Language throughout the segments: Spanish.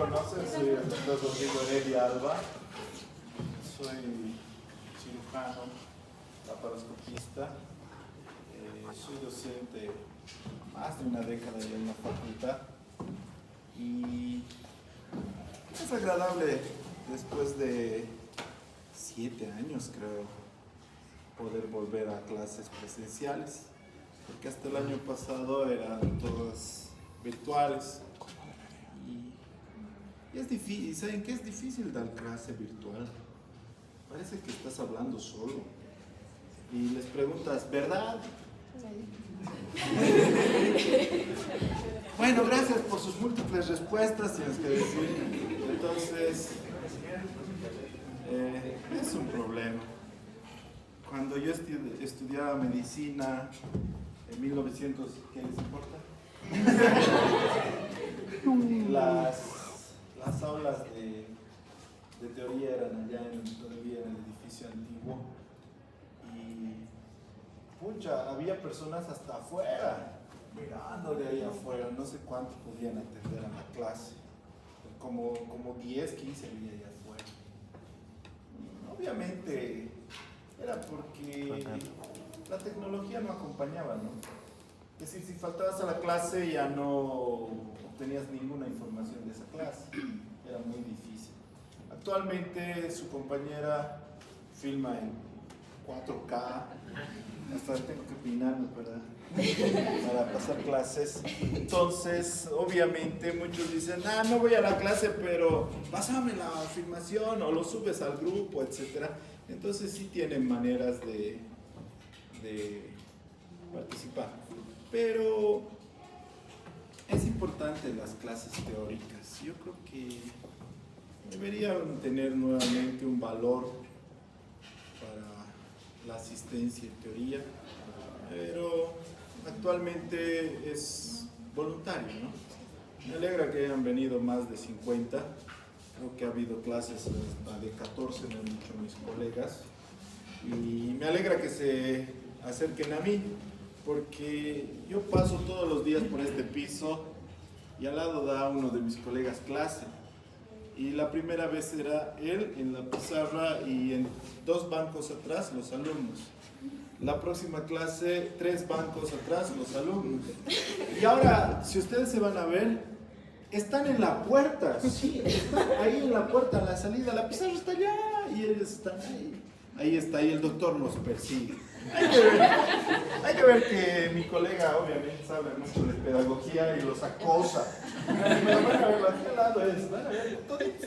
conocen, soy el doctor Rodrigo Heredia Alba. Soy cirujano, laparoscopista. Soy docente más de una década ya en la facultad. Y es agradable, después de 7 años creo, poder volver a clases presenciales, porque hasta el año pasado eran todas virtuales. Y es difícil, ¿saben qué? Es difícil dar clase virtual. Parece que estás hablando solo. Y les preguntas, ¿verdad? Bueno, gracias por sus múltiples respuestas, tienes que decir. Entonces, es un problema. Cuando yo estudiaba medicina en 1900, ¿qué les importa? Las aulas de teoría eran allá todavía en el edificio antiguo y pucha, había personas hasta afuera, mirando de ahí afuera, no sé cuánto podían atender a la clase, como 10, 15 había ahí afuera. Obviamente era porque la tecnología no acompañaba, ¿no? Es decir, si faltabas a la clase ya no obtenías ninguna información de esa clase, era muy difícil. Actualmente su compañera filma en 4K, hasta tengo que peinarme para pasar clases. Entonces, obviamente muchos dicen, no voy a la clase, pero pásame la filmación o lo subes al grupo, etc. Entonces sí tienen maneras de participar. Pero es importante las clases teóricas. Yo creo que deberían tener nuevamente un valor para la asistencia en teoría, pero actualmente es voluntario, ¿no? Me alegra que hayan venido más de 50. Creo que ha habido clases hasta de 14, me han dicho mis colegas. Y me alegra que se acerquen a mí, porque yo paso todos los días por este piso y al lado da uno de mis colegas clase. Y la primera vez era él en la pizarra y en 2 bancos atrás los alumnos. La próxima clase, 3 bancos atrás los alumnos. Y ahora, si ustedes se van a ver, están en la puerta. Sí, están ahí en la puerta, en la salida. La pizarra está allá y ellos están ahí. Ahí está, y el doctor los persigue. Hay que ver que mi colega obviamente sabe mucho de pedagogía y los acosa. Pero van a ver, ¿a qué lado es? Van a ver,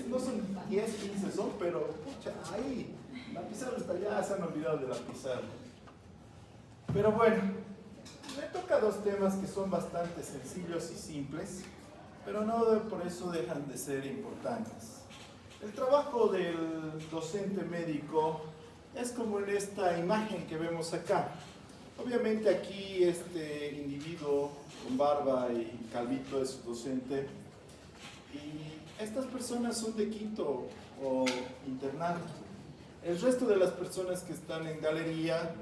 no son 10, 15 son, pero pucha, ahí, la pizarra está allá, se han olvidado de la pizarra. Pero bueno, me toca 2 temas que son bastante sencillos y simples, pero no por eso dejan de ser importantes. El trabajo del docente médico es como en esta imagen que vemos acá. Obviamente aquí este individuo con barba y calvito es su docente, y estas personas son de quinto o internado. El resto de las personas que están en galería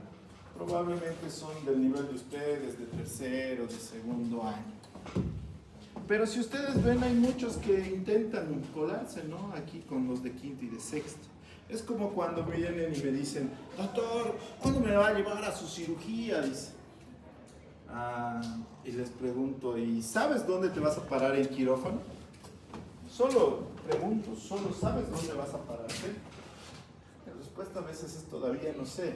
probablemente son del nivel de ustedes, de tercero, de segundo año. Pero si ustedes ven, hay muchos que intentan colarse, ¿no? Aquí con los de quinto y de sexto. Es como cuando vienen y me dicen, doctor, ¿cuándo me va a llevar a su cirugía? Dice. Y les pregunto, ¿y sabes dónde te vas a parar en quirófano? Solo pregunto, ¿solo sabes dónde vas a pararte? La respuesta a veces es todavía no sé.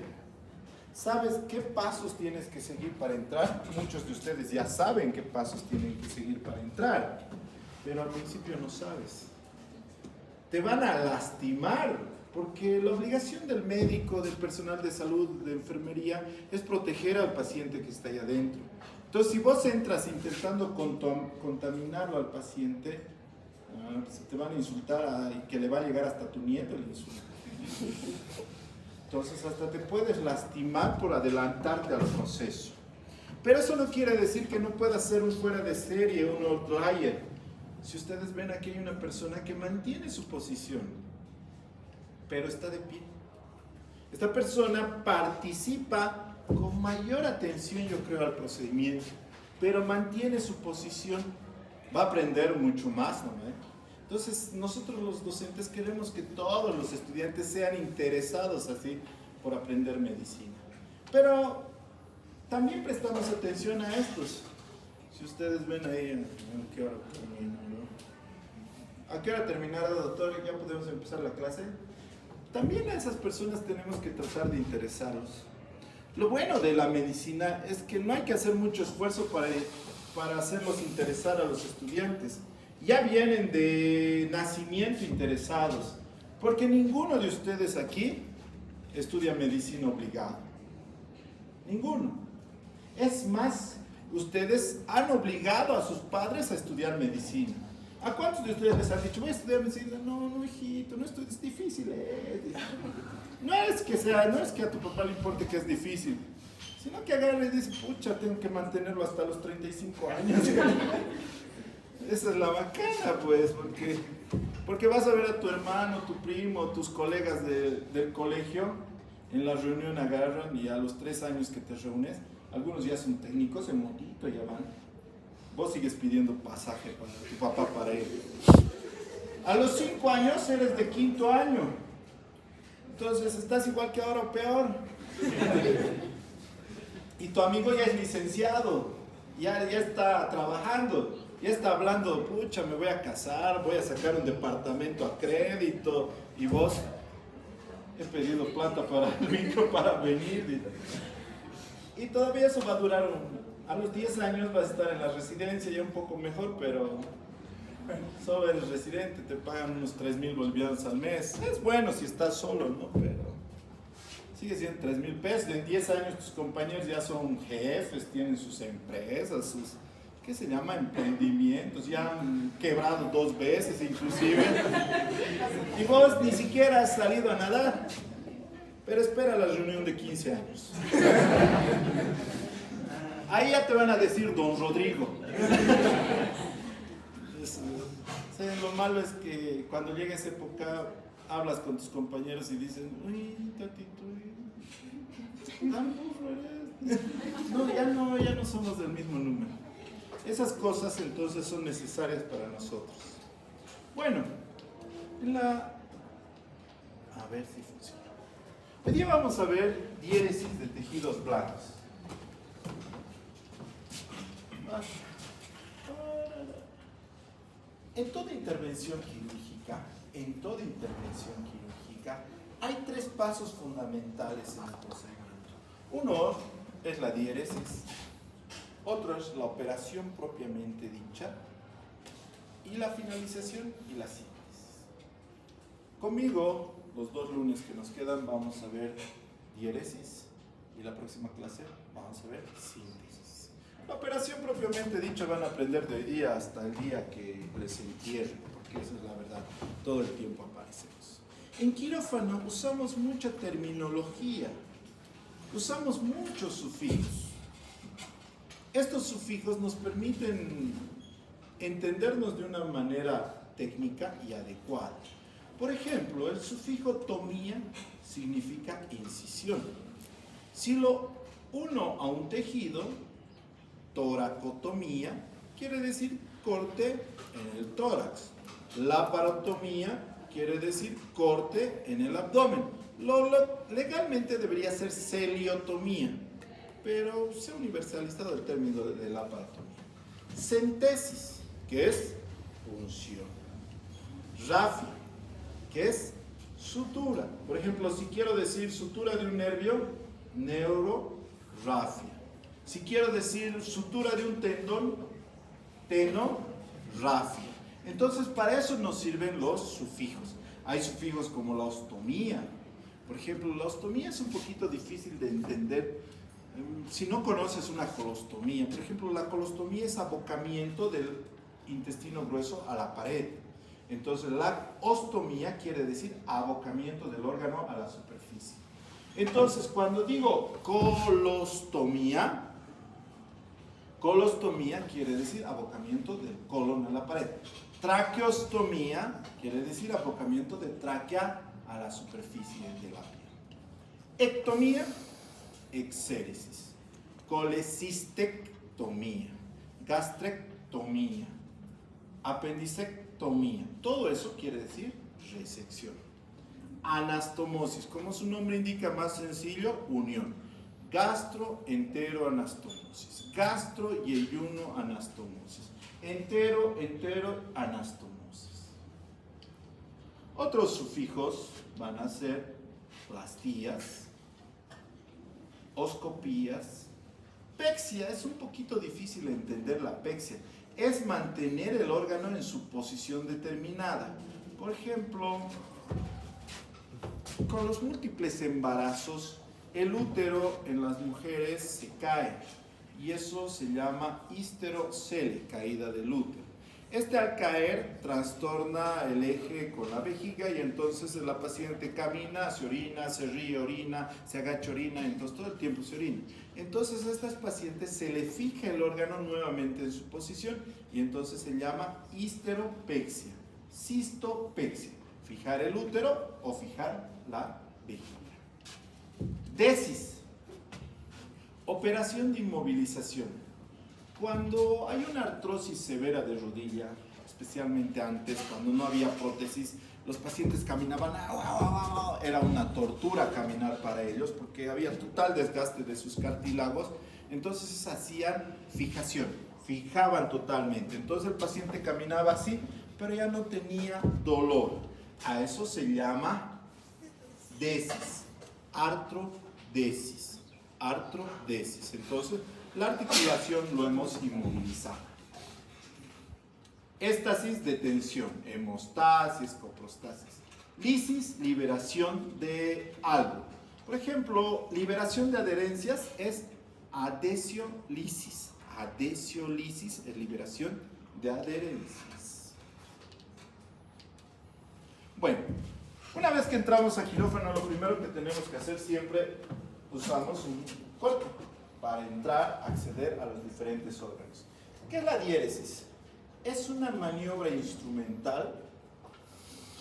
¿Sabes qué pasos tienes que seguir para entrar? Muchos de ustedes ya saben qué pasos tienen que seguir para entrar, pero al principio no sabes. Te van a lastimar, porque la obligación del médico, del personal de salud, de enfermería, es proteger al paciente que está ahí adentro. Entonces, si vos entras intentando contaminarlo al paciente, pues te van a insultar y que le va a llegar hasta tu nieto el insulto. Entonces hasta te puedes lastimar por adelantarte al proceso. Pero eso no quiere decir que no pueda ser un fuera de serie, un outlier. Si ustedes ven, aquí hay una persona que mantiene su posición, pero está de pie. Esta persona participa con mayor atención, yo creo, al procedimiento, pero mantiene su posición. Va a aprender mucho más, ¿no? Entonces, nosotros los docentes queremos que todos los estudiantes sean interesados así por aprender medicina. Pero también prestamos atención a estos. Si ustedes ven ahí, ¿a qué hora termina, no? ¿A qué hora terminará, doctor? ¿Ya podemos empezar la clase? También a esas personas tenemos que tratar de interesarlos. Lo bueno de la medicina es que no hay que hacer mucho esfuerzo para hacerlos interesar a los estudiantes. Ya vienen de nacimiento interesados, porque ninguno de ustedes aquí estudia medicina obligado. Ninguno. Es más, ustedes han obligado a sus padres a estudiar medicina. ¿A cuántos de ustedes les han dicho, voy a estudiar medicina? No, no, hijito, no estudies, es difícil. No es que a tu papá le importe que es difícil, sino que agarra y dice, pucha, tengo que mantenerlo hasta los 35 años. Esa es la bacana, pues, porque vas a ver a tu hermano, tu primo, tus colegas del colegio, en la reunión agarran y a los 3 años que te reúnes, algunos ya son técnicos en motito, ya van. Vos sigues pidiendo pasaje para tu papá para ir. A los 5 años eres de 5º año. Entonces estás igual que ahora o peor. Y tu amigo ya es licenciado, ya está trabajando. Ya está hablando, pucha, me voy a casar, voy a sacar un departamento a crédito y vos, he pedido plata para el micro para venir. Y todavía eso va a durar, a los 10 años vas a estar en la residencia ya un poco mejor, pero solo eres residente, te pagan unos 3,000 bolivianos al mes. Es bueno si estás solo, ¿no? Pero sigue siendo 3,000 pesos. En 10 años tus compañeros ya son jefes, tienen sus empresas, sus... ¿qué se llama? Emprendimientos, ya han quebrado 2 veces inclusive. Y vos ni siquiera has salido a nadar. Pero espera la reunión de 15 años. Ahí ya te van a decir Don Rodrigo. Lo malo es que cuando llega esa época hablas con tus compañeros y dicen, uy, tatito, tan burro eres. No, ya no somos del mismo número. Esas cosas entonces son necesarias para nosotros. Bueno, a ver si funciona. Hoy día vamos a ver diéresis de tejidos blandos. En toda intervención quirúrgica, hay 3 pasos fundamentales en el procedimiento. Uno es la diéresis. Otro es la operación propiamente dicha y la finalización y la síntesis. Conmigo, los 2 lunes que nos quedan, vamos a ver diéresis y la próxima clase vamos a ver síntesis. La operación propiamente dicha van a aprender de hoy día hasta el día que les entierren, porque esa es la verdad, todo el tiempo aparecemos. En quirófano usamos mucha terminología, usamos muchos sufijos. Estos sufijos nos permiten entendernos de una manera técnica y adecuada. Por ejemplo, el sufijo tomía significa incisión. Si lo uno a un tejido, toracotomía quiere decir corte en el tórax. Laparotomía quiere decir corte en el abdomen. Legalmente debería ser celiotomía, pero se ha universalizado el término de la laparotomía. Centesis, que es punción. Rafia, que es sutura. Por ejemplo, si quiero decir sutura de un nervio, neurorafia. Si quiero decir sutura de un tendón, tenorafia. Entonces, para eso nos sirven los sufijos. Hay sufijos como la ostomía. Por ejemplo, la ostomía es un poquito difícil de entender si no conoces una colostomía. Por ejemplo, la colostomía es abocamiento del intestino grueso a la pared. Entonces, la ostomía quiere decir abocamiento del órgano a la superficie. Entonces, cuando digo colostomía quiere decir abocamiento del colon a la pared. Traqueostomía quiere decir abocamiento de tráquea a la superficie de la piel. Ectomía, exéresis. Colecistectomía, gastrectomía, apendicectomía, resectomía. Todo eso quiere decir resección. Anastomosis, como su nombre indica, más sencillo, unión. Gastroenteroanastomosis. Gastroyeyunoanastomosis. Enteroanastomosis. Otros sufijos van a ser plastías, oscopías, pexia. Es un poquito difícil entender la pexia. Es mantener el órgano en su posición determinada. Por ejemplo, con los múltiples embarazos, el útero en las mujeres se cae y eso se llama histerocele, caída del útero. Este al caer trastorna el eje con la vejiga y entonces la paciente camina, se orina, se ríe, orina, se agacha, orina, entonces todo el tiempo se orina. Entonces a estas pacientes se le fija el órgano nuevamente en su posición y entonces se llama histeropexia, cistopexia, fijar el útero o fijar la vejiga. Desis, operación de inmovilización. Cuando hay una artrosis severa de rodilla, especialmente antes, cuando no había prótesis, los pacientes caminaban, era una tortura caminar para ellos porque había total desgaste de sus cartílagos, entonces hacían fijación, fijaban totalmente, entonces el paciente caminaba así, pero ya no tenía dolor. A eso se llama desis, artrodesis, entonces la articulación lo hemos inmovilizado. Éstasis de tensión, hemostasis, coprostasis. Lisis, liberación de algo. Por ejemplo, liberación de adherencias es adhesiolisis. Adhesiolisis es liberación de adherencias. Bueno, una vez que entramos a quirófano, lo primero que tenemos que hacer siempre, usamos un cuerpo para entrar, acceder a los diferentes órganos. ¿Qué es la diéresis? Es una maniobra instrumental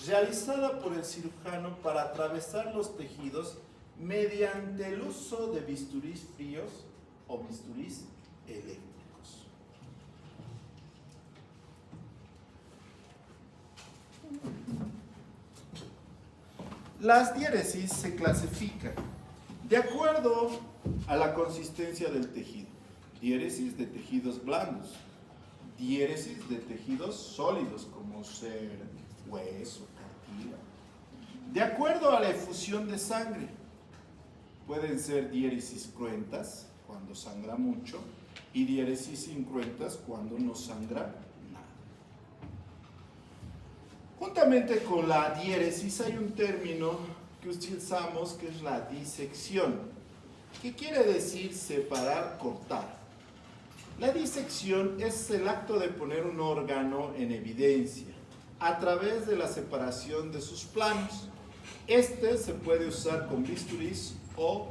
realizada por el cirujano para atravesar los tejidos mediante el uso de bisturís fríos o bisturís eléctricos. Las diéresis se clasifican de acuerdo a la consistencia del tejido. Diéresis de tejidos blandos, diéresis de tejidos sólidos como ser hueso, cartílago. De acuerdo a la efusión de sangre, pueden ser diéresis cruentas cuando sangra mucho y diéresis incruentas cuando no sangra nada. Juntamente con la diéresis hay un término que utilizamos que es la disección. ¿Qué quiere decir separar, cortar? La disección es el acto de poner un órgano en evidencia a través de la separación de sus planos. Este se puede usar con bisturís o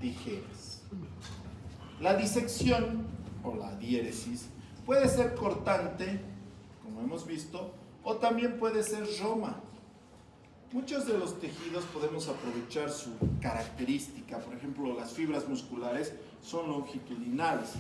tijeras. La disección o la diéresis puede ser cortante, como hemos visto, o también puede ser roma. Muchos de los tejidos podemos aprovechar su característica. Por ejemplo, las fibras musculares son longitudinales.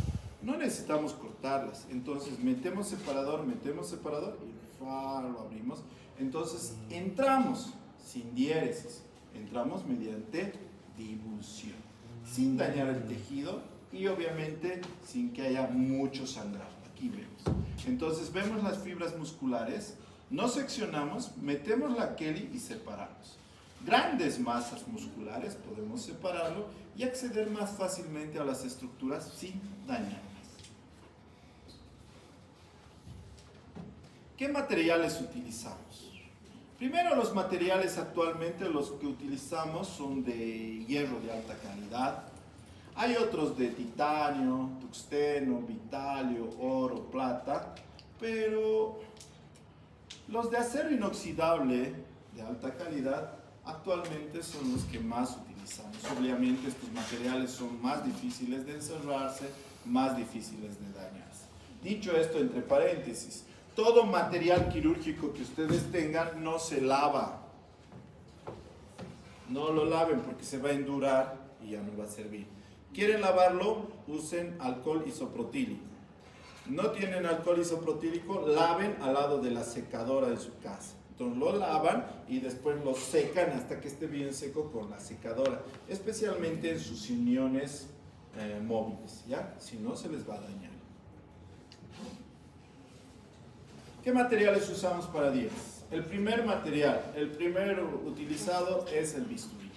No necesitamos cortarlas. Entonces metemos separador y lo abrimos. Entonces entramos sin diéresis. Entramos mediante divulsión, sin dañar el tejido y obviamente sin que haya mucho sangrado. Aquí vemos. Entonces vemos las fibras musculares. Nos seccionamos, metemos la Kelly y separamos. Grandes masas musculares podemos separarlo y acceder más fácilmente a las estructuras sin dañarlas. ¿Qué materiales utilizamos? Primero, los materiales actualmente los que utilizamos son de hierro de alta calidad. Hay otros de titanio, tuxteno, vitalio, oro, plata, pero los de acero inoxidable de alta calidad actualmente son los que más utilizamos. Obviamente estos materiales son más difíciles de encerrarse, más difíciles de dañarse. Dicho esto, entre paréntesis, todo material quirúrgico que ustedes tengan no se lava. No lo laven porque se va a endurar y ya no va a servir. ¿Quieren lavarlo? Usen alcohol isoprotílico. no tienen alcohol isoprotílico, laven al lado de la secadora de su casa. Entonces lo lavan y después lo secan hasta que esté bien seco con la secadora, especialmente en sus uniones móviles, ¿ya? Si no, se les va a dañar. ¿Qué materiales usamos para dientes? El primer material, el primero utilizado es el bisturí.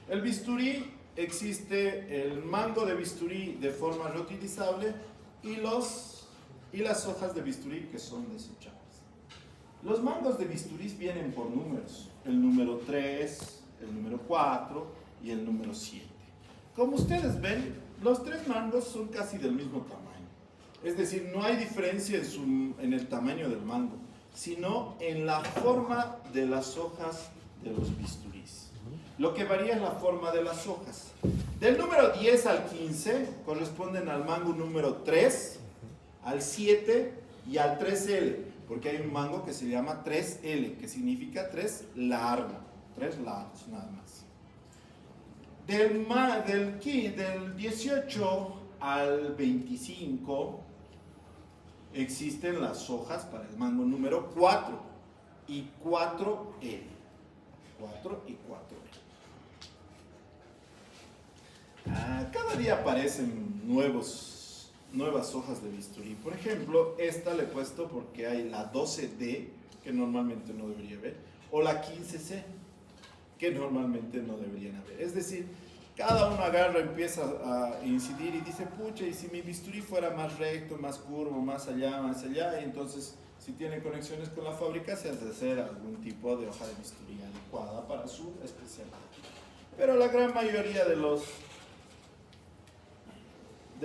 El bisturí, existe el mango de bisturí de forma reutilizable y las hojas de bisturí que son desechables. Los mangos de bisturí vienen por números, el número 3, el número 4 y el número 7. Como ustedes ven, los tres mangos son casi del mismo tamaño. Es decir, no hay diferencia en el tamaño del mango, sino en la forma de las hojas de los bisturís. Lo que varía es la forma de las hojas. Del número 10 al 15 corresponden al mango número 3, al 7 y al 3L, porque hay un mango que se llama 3L, que significa 3 largo, 3 largos nada más. Del 18 al 25 existen las hojas para el mango número 4 y 4L. 4 y 4L. Cada día aparecen nuevas hojas de bisturí. Por ejemplo, esta le he puesto porque hay la 12D, que normalmente no debería haber, o la 15C, que normalmente no deberían haber. Es decir, cada uno agarra, empieza a incidir y dice, pucha, y si mi bisturí fuera más recto, más curvo, más allá, y entonces, si tiene conexiones con la fábrica, se hace hacer algún tipo de hoja de bisturí adecuada para su especialidad. Pero la gran mayoría de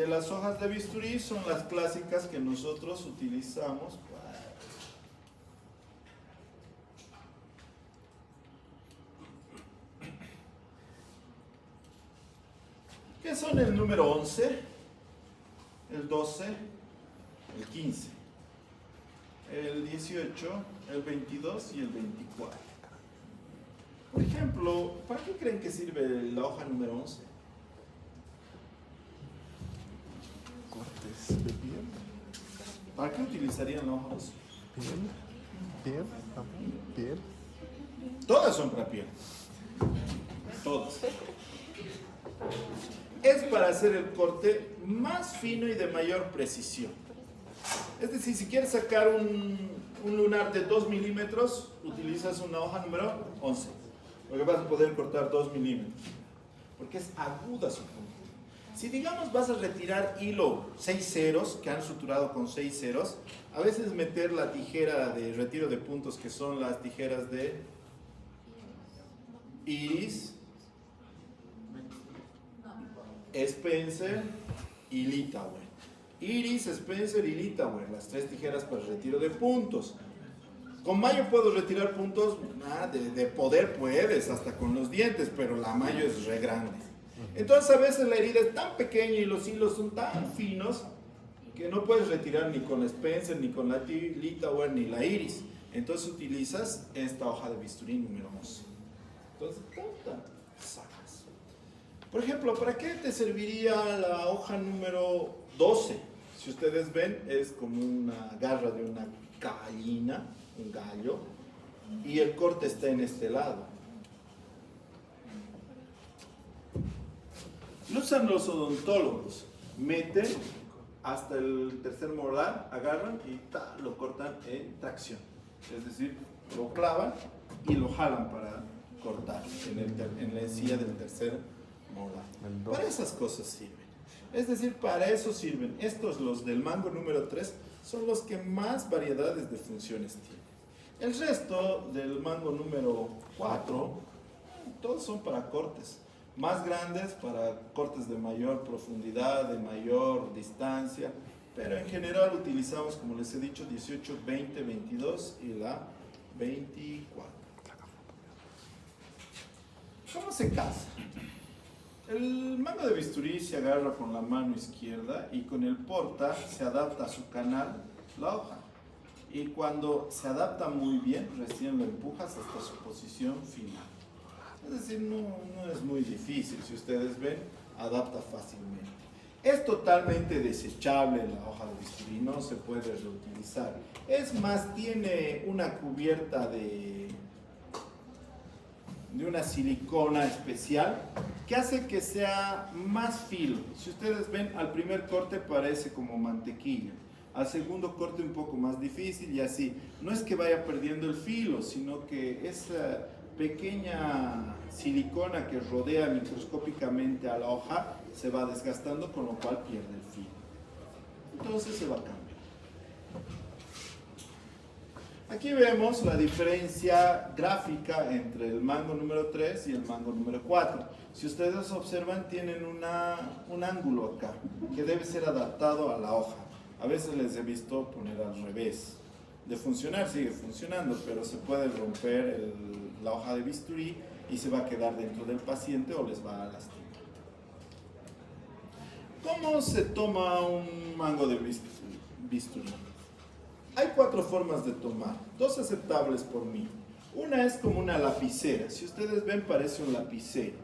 las hojas de bisturí son las clásicas que nosotros utilizamos para... ¿Qué son el número 11, el 12, el 15, el 18, el 22 y el 24? Por ejemplo, ¿para qué creen que sirve la hoja número 11? Cortes de piel. ¿Para qué utilizarían la hoja 11? Piel. Todas son para piel. Todas. Es para hacer el corte más fino y de mayor precisión. Es decir, si quieres sacar un lunar de 2 milímetros, utilizas una hoja número 11. Porque vas a poder cortar 2 milímetros. Porque es aguda su punta. Si digamos vas a retirar hilo 6 ceros, que han suturado con 6 ceros, a veces meter la tijera de retiro de puntos, que son las tijeras de Iris, Spencer y Litauer. Iris, Spencer y Litauer, las 3 tijeras para retiro de puntos. Con mayo puedo retirar puntos, de poder puedes, hasta con los dientes, pero la mayo es re grande. Entonces a veces la herida es tan pequeña y los hilos son tan finos que no puedes retirar ni con la Spencer, ni con la Litauer, ni la Iris. Entonces utilizas esta hoja de bisturí número 11. Entonces, sacas. Por ejemplo, ¿para qué te serviría la hoja número 12? Si ustedes ven, es como una garra de una gallina, un gallo, y el corte está en este lado. Lo usan los odontólogos, meten hasta el tercer molar, agarran y lo cortan en tracción. Es decir, lo clavan y lo jalan para cortar en la encía del tercer molar. Para esas cosas sirven. Es decir, para eso sirven. Estos, los del mango número 3, son los que más variedades de funciones tienen. El resto del mango número 4, todos son para cortes. Más grandes para cortes de mayor profundidad, de mayor distancia, pero en general utilizamos, como les he dicho, 18, 20, 22 y la 24. ¿Cómo se casa? El mango de bisturí se agarra con la mano izquierda y con el porta se adapta a su canal la hoja. Y cuando se adapta muy bien, recién lo empujas hasta su posición final. Es decir, no es muy difícil, si ustedes ven, adapta fácilmente. Es totalmente desechable la hoja de bisturí, no se puede reutilizar. Es más, tiene una cubierta de una silicona especial que hace que sea más filo. Si ustedes ven, al primer corte parece como mantequilla, al segundo corte un poco más difícil y así. No es que vaya perdiendo el filo, sino que esa pequeña silicona que rodea microscópicamente a la hoja se va desgastando, con lo cual pierde el filo. Entonces se va a cambiar. Aquí vemos la diferencia gráfica entre el mango número 3 y el mango número 4. Si ustedes observan, tienen un ángulo acá que debe ser adaptado a la hoja. A veces les he visto poner al revés. De funcionar, sigue funcionando, pero se puede romper la hoja de bisturí y se va a quedar dentro del paciente o les va a lastimar. ¿Cómo se toma un mango de bisturí? Hay 4 formas de tomar, 2 aceptables por mí. Una es como una lapicera. Si ustedes ven, parece un lapicero.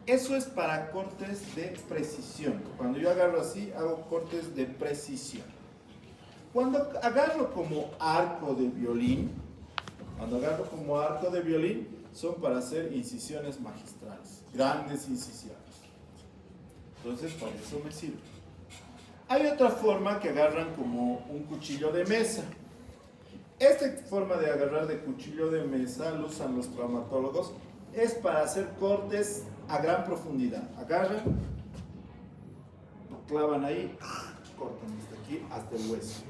Eso es para cortes de precisión. Cuando yo agarro así, hago cortes de precisión. Cuando agarro como arco de violín, son para hacer incisiones magistrales, grandes incisiones. Entonces, para eso me sirve. Hay otra forma que agarran como un cuchillo de mesa. Esta forma de agarrar de cuchillo de mesa lo usan los traumatólogos. Es para hacer cortes a gran profundidad. Agarran, lo clavan ahí, cortan desde aquí hasta el hueso.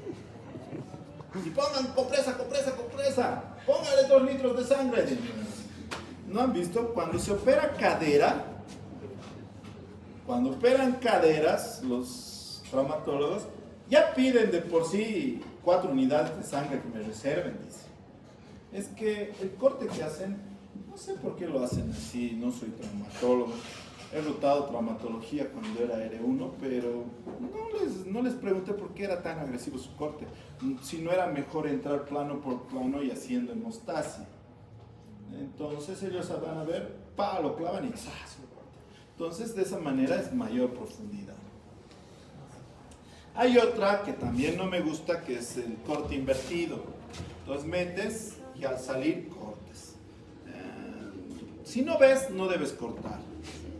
Y pongan compresa. Póngale 2 litros de sangre. ¿No han visto? Cuando se opera cadera, cuando operan caderas, los traumatólogos ya piden de por sí 4 unidades de sangre que me reserven, dice. Es que el corte que hacen, no sé por qué lo hacen así, no soy traumatólogo. He rotado traumatología cuando era R1, pero no les pregunté por qué era tan agresivo su corte. Si no era mejor entrar plano por plano y haciendo hemostasia. Entonces ellos van a ver, lo clavan y ¡zas! Lo cortan. Entonces de esa manera es mayor profundidad. Hay otra que también no me gusta, que es el corte invertido. Entonces metes y al salir cortes. Si no ves, no debes cortar.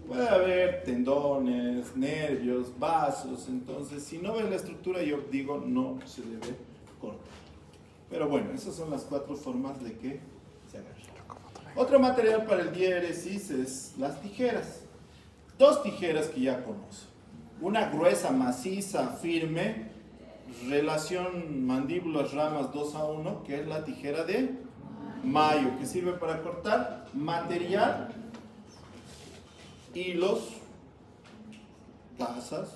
Puede haber tendones, nervios, vasos. Entonces, si no ves la estructura, yo digo no se debe cortar. Pero bueno, esas son las 4 formas de que se agarra. Otro material para el diéresis es las tijeras. 2 tijeras que ya conocen. Una gruesa, maciza, firme, relación mandíbulas-ramas 2:1, que es la tijera de Mayo, que sirve para cortar material, hilos, gasas.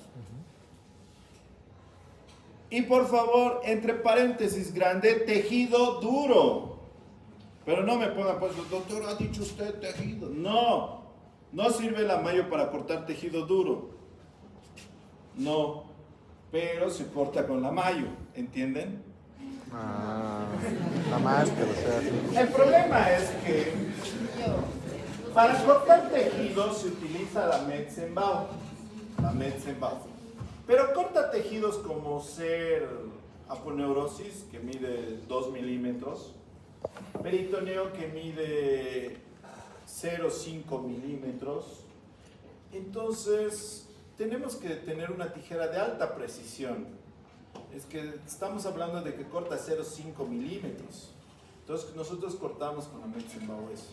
Y por favor, entre paréntesis grande, tejido duro. Pero no me pongan, pues, doctor, ¿ha dicho usted tejido? No sirve la Mayo para cortar tejido duro. No, pero se corta con la Mayo, ¿entienden? La máscara, o sea. El problema es que para cortar tejidos se utiliza la Metzenbau. Pero corta tejidos como ser aponeurosis, que mide 2 milímetros, peritoneo, que mide 0,5 milímetros. Entonces tenemos que tener una tijera de alta precisión. Es que estamos hablando de que corta 0,5 milímetros. Entonces nosotros cortamos con la Metzenbau eso.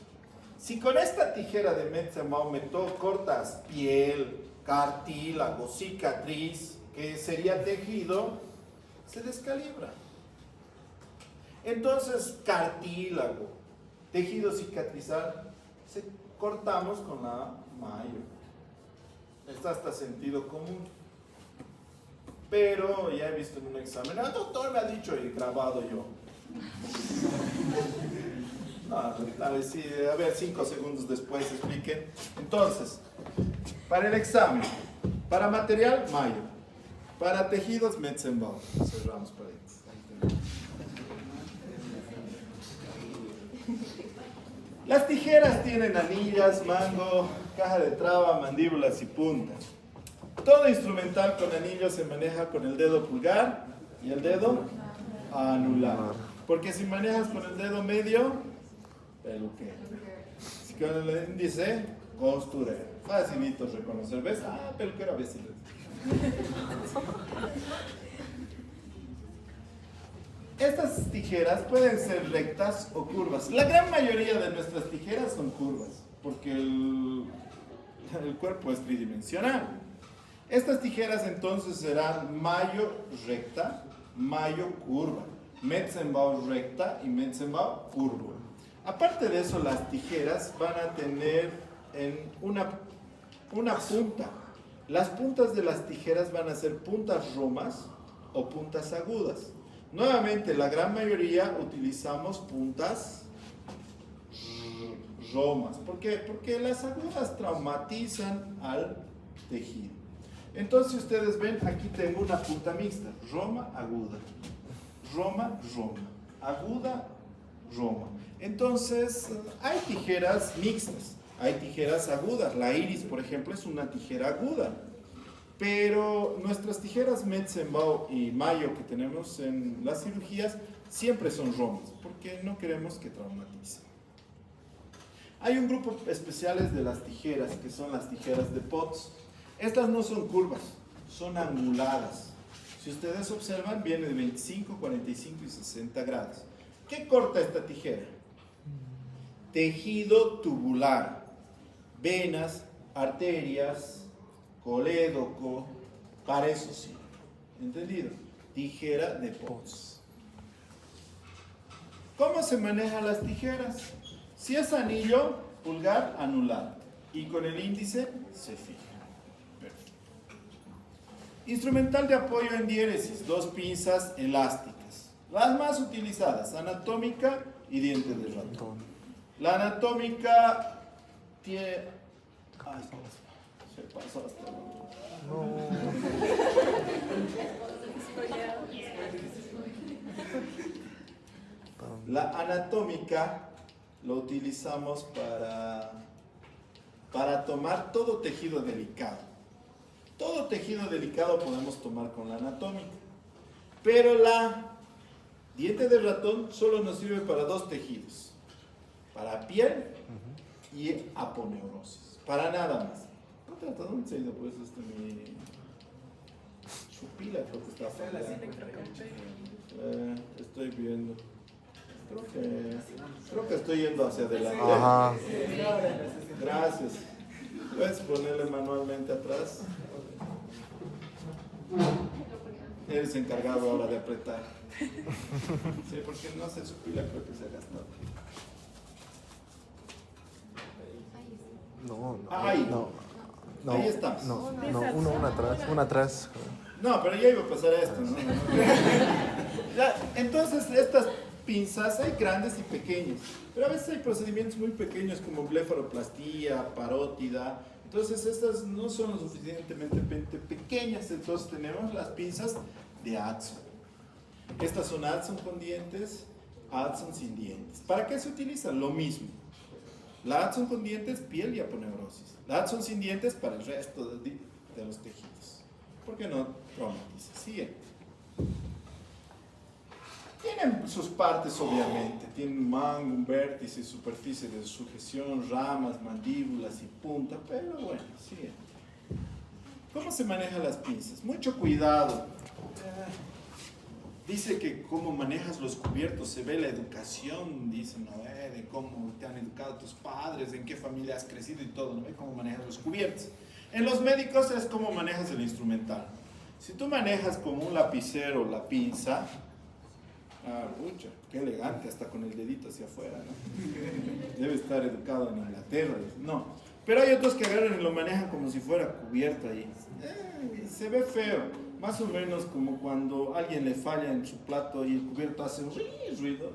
Si con esta tijera de Metzenbau cortas piel, cartílago, cicatriz, que sería tejido, se descalibra. Entonces, cartílago, tejido cicatrizal, cortamos con la Mayo. Está hasta sentido común. Pero ya he visto en un examen, doctor me ha dicho y grabado yo. A ver, 5 segundos después expliquen. Entonces, para el examen, para material, Mayo. Para tejidos, Metzenbau. Cerramos por ahí. Las tijeras tienen anillas, mango, caja de traba, mandíbulas y puntas. Todo instrumental con anillo se maneja con el dedo pulgar y el dedo anular. Porque si manejas con el dedo medio, peluquero. Si con el índice, costurero. Facilito reconocer. ¿Ves? Ah, peluquero a veces. Estas tijeras pueden ser rectas o curvas. La gran mayoría de nuestras tijeras son curvas, porque el cuerpo es tridimensional. Estas tijeras entonces serán mayo recta, mayo curva, Metzenbau recta y Metzenbau curva. Aparte de eso, las tijeras van a tener una punta. Las puntas de las tijeras van a ser puntas romas o puntas agudas. Nuevamente, la gran mayoría utilizamos puntas romas. ¿Por qué? Porque las agudas traumatizan al tejido. Entonces, ustedes ven, aquí tengo una punta mixta, roma, aguda, roma, roma, aguda, roma. Entonces, hay tijeras mixtas, hay tijeras agudas. La iris, por ejemplo, es una tijera aguda. Pero nuestras tijeras Metzenbau y Mayo que tenemos en las cirugías siempre son romas, porque no queremos que traumaticen. Hay un grupo especiales de las tijeras, que son las tijeras de Potts. Estas no son curvas, son anguladas. Si ustedes observan, viene de 25, 45 y 60 grados. ¿Qué corta esta tijera? Tejido tubular, venas, arterias, colédoco, para eso sí. ¿Entendido? Tijera de Potts. ¿Cómo se manejan las tijeras? Si es anillo, pulgar, anular. Y con el índice se fija. Perfecto. Instrumental de apoyo en diéresis, 2 pinzas elásticas. Las más utilizadas, anatómica y diente de ratón. La anatómica tiene... Ay, se pasó hasta el otro. No. La anatómica lo utilizamos para tomar todo tejido delicado. Todo tejido delicado podemos tomar con la anatómica. Pero la diente de ratón solo nos sirve para 2 tejidos. Para piel y aponeurosis. Para nada más. ¿Dónde se ha ido pues mi chupila? Creo que está afuera. Estoy viendo. Creo que estoy yendo hacia adelante. Ajá. Gracias. Puedes ponerle manualmente atrás. Eres encargado ahora de apretar. Sí, porque no sé su pila, creo que se ha gastado. No. Ahí. No, ahí estamos. Una atrás. No, pero ya iba a pasar esto, ¿no? Ya, entonces, estas pinzas hay grandes y pequeñas, pero a veces hay procedimientos muy pequeños como blefaroplastía, parótida. Entonces, estas no son lo suficientemente pequeñas. Entonces, tenemos las pinzas de Adson. Estas son Adson con dientes, Adson sin dientes. ¿Para qué se utiliza? Lo mismo. La Adson con dientes, piel y aponeurosis. La Adson sin dientes para el resto de los tejidos. ¿Por qué no traumatiza? Siguiente. Tienen sus partes, obviamente. Tienen un mango, un vértice, superficie de sujeción, ramas, mandíbulas y punta. Pero bueno, siguiente. ¿Cómo se manejan las pinzas? Mucho cuidado. Dice que cómo manejas los cubiertos, se ve la educación, dice, ¿no? De cómo te han educado tus padres, en qué familia has crecido y todo, ¿no? Cómo manejas los cubiertos. En los médicos es cómo manejas el instrumental. Si tú manejas como un lapicero la pinza, pucha, qué elegante, hasta con el dedito hacia afuera, ¿no? Debe estar educado en Inglaterra, no. Pero hay otros que agarran y lo manejan como si fuera cubierto ahí. Se ve feo. Más o menos como cuando alguien le falla en su plato y el cubierto hace un ruido.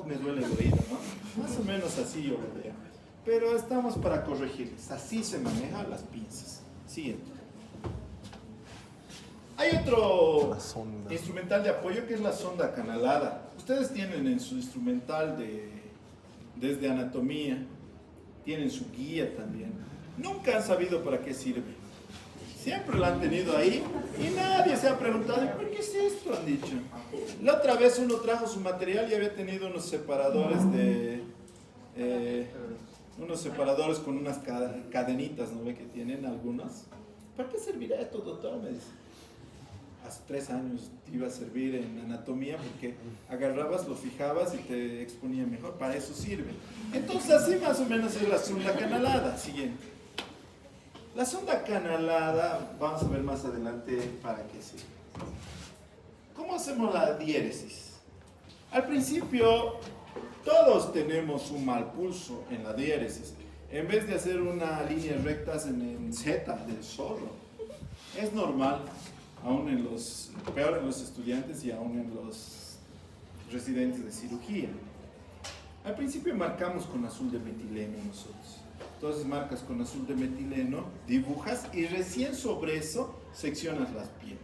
Me duele el oído, ¿no? Más o menos así yo lo veo. Pero estamos para corregirles. Así se manejan las pinzas. Siguiente. Hay otro instrumental de apoyo que es la sonda acanalada. Ustedes tienen en su instrumental desde anatomía, tienen su guía también. Nunca han sabido para qué sirve. Siempre la han tenido ahí y nadie se ha preguntado, ¿y por qué es esto? Han dicho. La otra vez uno trajo su material y había tenido unos separadores con unas cadenitas, ¿no ve? Que tienen algunos. ¿Para qué servirá esto, doctor? Me dice. Hace 3 años te iba a servir en anatomía porque agarrabas, lo fijabas y te exponía mejor. Para eso sirve. Entonces así más o menos es la sonda canalada. Siguiente. La sonda canalada, vamos a ver más adelante para qué sirve. ¿Cómo hacemos la diéresis? Al principio, todos tenemos un mal pulso en la diéresis. En vez de hacer una línea recta en Z del zorro. Es normal, peor en los estudiantes y aún en los residentes de cirugía. Al principio marcamos con azul de metileno nosotros. Entonces marcas con azul de metileno, dibujas y recién sobre eso seccionas las pieles.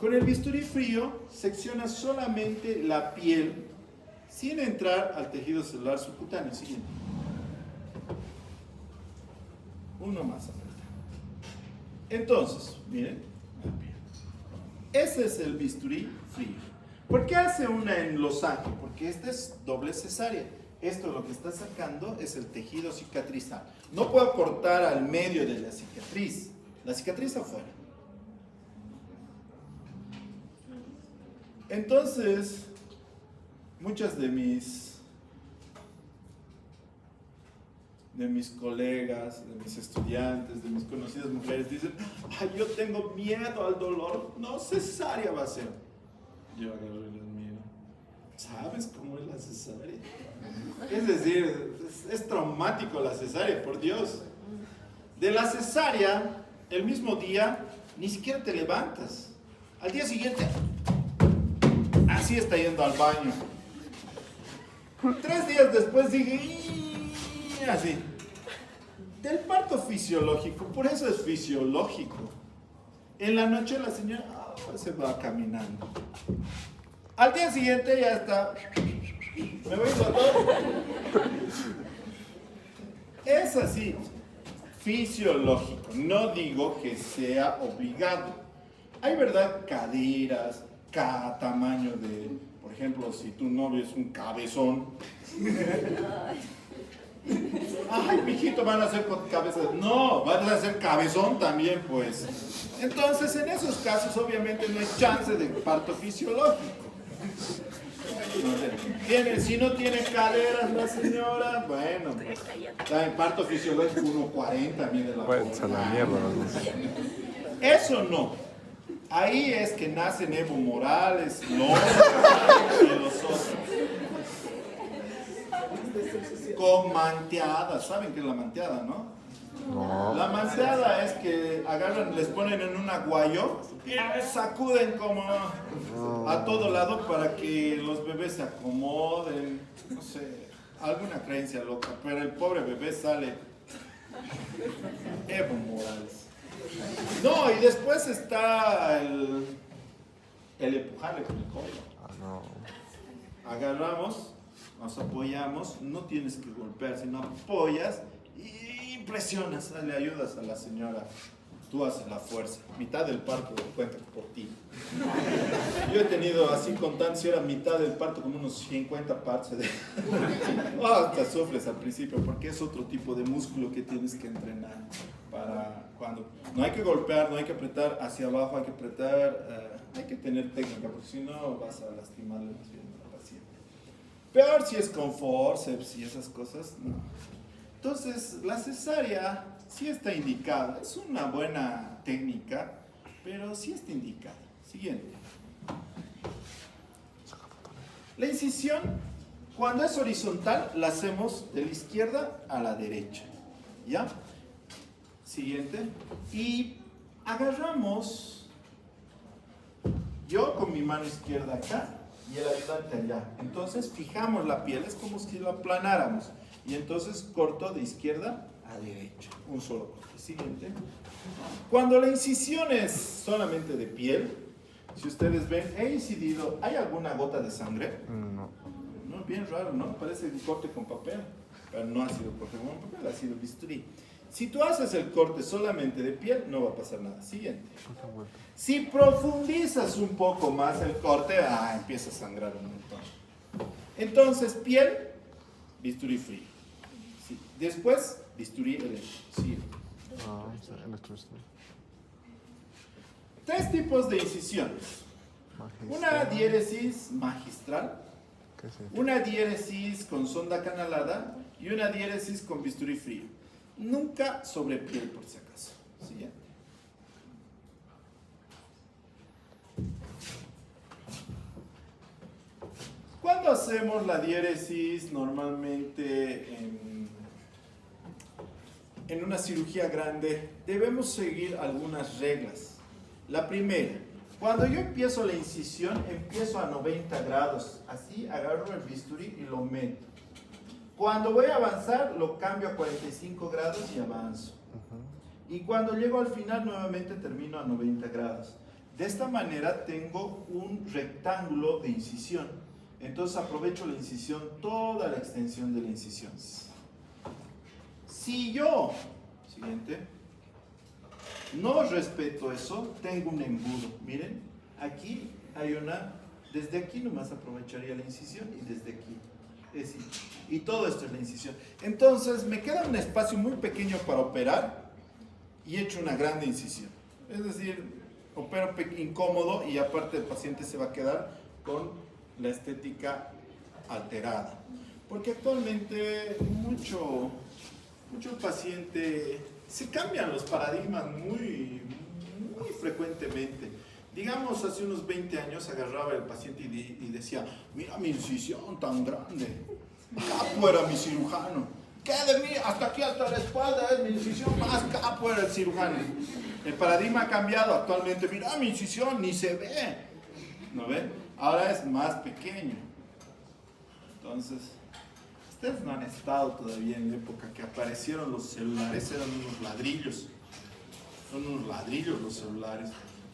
Con el bisturí frío seccionas solamente la piel sin entrar al tejido celular subcutáneo. Siguiente. Uno más. Entonces, miren, la piel. Ese es el bisturí frío. ¿Por qué hace una enlosaje? Porque esta es doble cesárea. Esto lo que está sacando es el tejido cicatrizal. No puedo cortar al medio de la cicatriz afuera. Entonces, muchas de mis colegas, de mis estudiantes, de mis conocidas mujeres dicen, ay, yo tengo miedo al dolor, no, cesárea va a ser. Yo agarro y les miro. ¿Sabes cómo es la cesárea? Es decir, es traumático la cesárea, por Dios. De la cesárea, el mismo día, ni siquiera te levantas. Al día siguiente, así está yendo al baño. 3 días después dije, así. Del parto fisiológico, por eso es fisiológico. En la noche la señora se va caminando. Al día siguiente ya está. ¿Me voy, doctor? Es así, fisiológico. No digo que sea obligado. Hay, ¿verdad?, caderas, cada tamaño de, por ejemplo, si tu novio es un cabezón. Ay, mijito, van a hacer cabeza. No, van a hacer cabezón también, pues. Entonces, en esos casos, obviamente, no hay chance de parto fisiológico. Si no tiene caderas la señora, bueno, pues, en parto fisiológico 1.40 mide la pues a la mierda. Eso no. Ahí es que nacen Evo Morales, López y los otros. Con manteada. ¿Saben qué es la manteada, no? No. La manteada es que agarran, les ponen en un aguayo y les sacuden como a todo lado para que los bebés se acomoden. No sé, alguna creencia loca, pero el pobre bebé sale Evo Morales. No, y después está el empujarle con el codo. No. Agarramos, nos apoyamos, no tienes que golpear, sino apoyas y presionas, le ayudas a la señora. Tú haces la fuerza. Mitad del parto cuenta por ti. Yo he tenido así contando, si era mitad del parto, como unos 50 partos. Te sufres al principio porque es otro tipo de músculo que tienes que entrenar para cuando. No hay que golpear, no hay que apretar hacia abajo, hay que apretar, hay que tener técnica porque si no vas a lastimarle más bien a la paciente. Peor si es con forceps y esas cosas, no. Entonces, la cesárea sí está indicada, es una buena técnica, pero sí está indicada. Siguiente. La incisión, cuando es horizontal, la hacemos de la izquierda a la derecha. ¿Ya? Siguiente. Y agarramos, yo con mi mano izquierda acá y el ayudante allá. Entonces, fijamos la piel, es como si la aplanáramos. Y entonces corto de izquierda a derecha, un solo corte. Siguiente. Cuando la incisión es solamente de piel, si ustedes ven, he incidido, ¿hay alguna gota de sangre? No. No, bien raro, ¿no? Parece un corte con papel, pero no ha sido corte con papel, ha sido bisturí. Si tú haces el corte solamente de piel, no va a pasar nada. Siguiente. Otra vuelta. Si profundizas un poco más el corte, empieza a sangrar un montón. Entonces, piel, bisturí frío. Sí. Después, bisturí eléctrico. Sí. Sí, electricity. 3 tipos de incisiones. Una diéresis magistral, ¿Qué es eso? una diéresis con sonda canalada y una diéresis con bisturí frío. Nunca sobre piel, por si acaso. Siguiente. Cuando hacemos la diéresis, normalmente en una cirugía grande, debemos seguir algunas reglas. La primera, cuando yo empiezo la incisión, empiezo a 90 grados. Así agarro el bisturí y lo meto. Cuando voy a avanzar, lo cambio a 45 grados y avanzo. Y cuando llego al final, nuevamente termino a 90 grados. De esta manera tengo un rectángulo de incisión. Entonces aprovecho la incisión, toda la extensión de la incisión. Si yo, siguiente, no respeto eso, tengo un embudo. Miren, aquí hay una, desde aquí nomás aprovecharía la incisión y desde aquí. Es decir, y todo esto es la incisión. Entonces me queda un espacio muy pequeño para operar y he hecho una grande incisión. Es decir, opero incómodo y aparte el paciente se va a quedar con la estética alterada. Porque actualmente mucho paciente, se cambian los paradigmas muy frecuentemente. Digamos, hace unos 20 años agarraba el paciente y decía, mira mi incisión tan grande, capo era mi cirujano. ¿Qué de mí? Hasta aquí, hasta la espalda es mi incisión, más capo era el cirujano. El paradigma ha cambiado actualmente, mira mi incisión, ni se ve. ¿No ven? Ahora es más pequeño. Entonces, ustedes no han estado todavía en la época que aparecieron los celulares, eran unos ladrillos. Son unos ladrillos los celulares.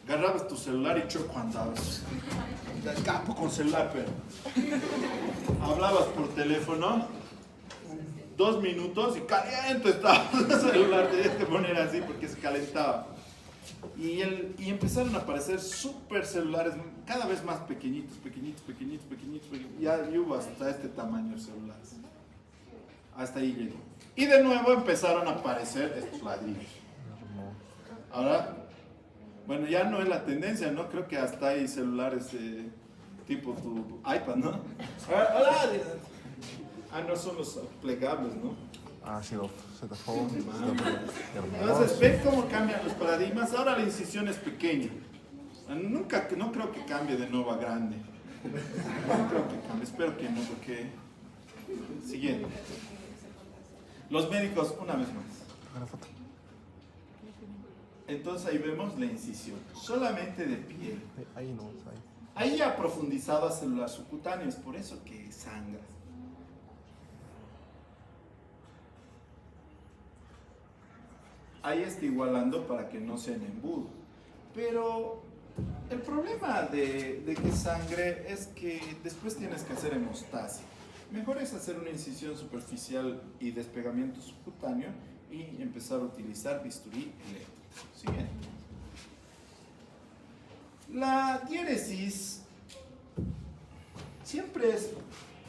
Agarrabas tu celular y choco andabas. El campo con celular, pero. Hablabas por teléfono, 2 minutos y caliente estaba el celular. Tenías que poner así porque se calentaba. Y empezaron a aparecer super celulares cada vez más pequeñitos. Ya hubo hasta este tamaño de celulares. Hasta ahí llegó. Y de nuevo empezaron a aparecer estos ladrillos. Ahora, bueno, ya no es la tendencia, ¿no? Creo que hasta hay celulares tipo tu iPad, ¿no? Hola. No son los plegables, ¿no? Sí, los Z-Phone. Entonces, ven cómo cambian los paradigmas. Ahora la incisión es pequeña. No creo que cambie de nuevo a grande. No creo que cambie, espero que no, porque... Siguiente. Los médicos, una vez más. Entonces ahí vemos la incisión, solamente de piel. Ahí no, ahí. Ahí ha profundizado a células subcutáneas, por eso que sangra. Ahí está igualando para que no sea en embudo. Pero el problema de que sangre es que después tienes que hacer hemostasia. Mejor es hacer una incisión superficial y despegamiento subcutáneo y empezar a utilizar bisturí eléctrico. Siguiente. La diéresis siempre es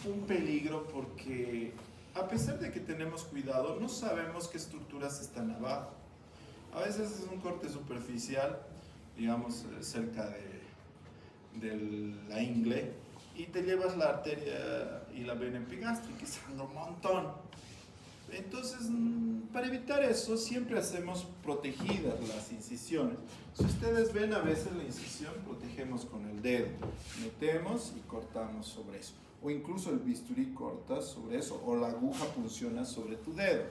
un peligro porque a pesar de que tenemos cuidado, no sabemos qué estructuras están abajo. A veces es un corte superficial, digamos, cerca de la ingle, y te llevas la arteria y la vena epigástrica y sangra un montón. Entonces, para evitar eso, siempre hacemos protegidas las incisiones. Si ustedes ven, a veces la incisión protegemos con el dedo. Metemos y cortamos sobre eso. O incluso el bisturí corta sobre eso, o la aguja funciona sobre tu dedo.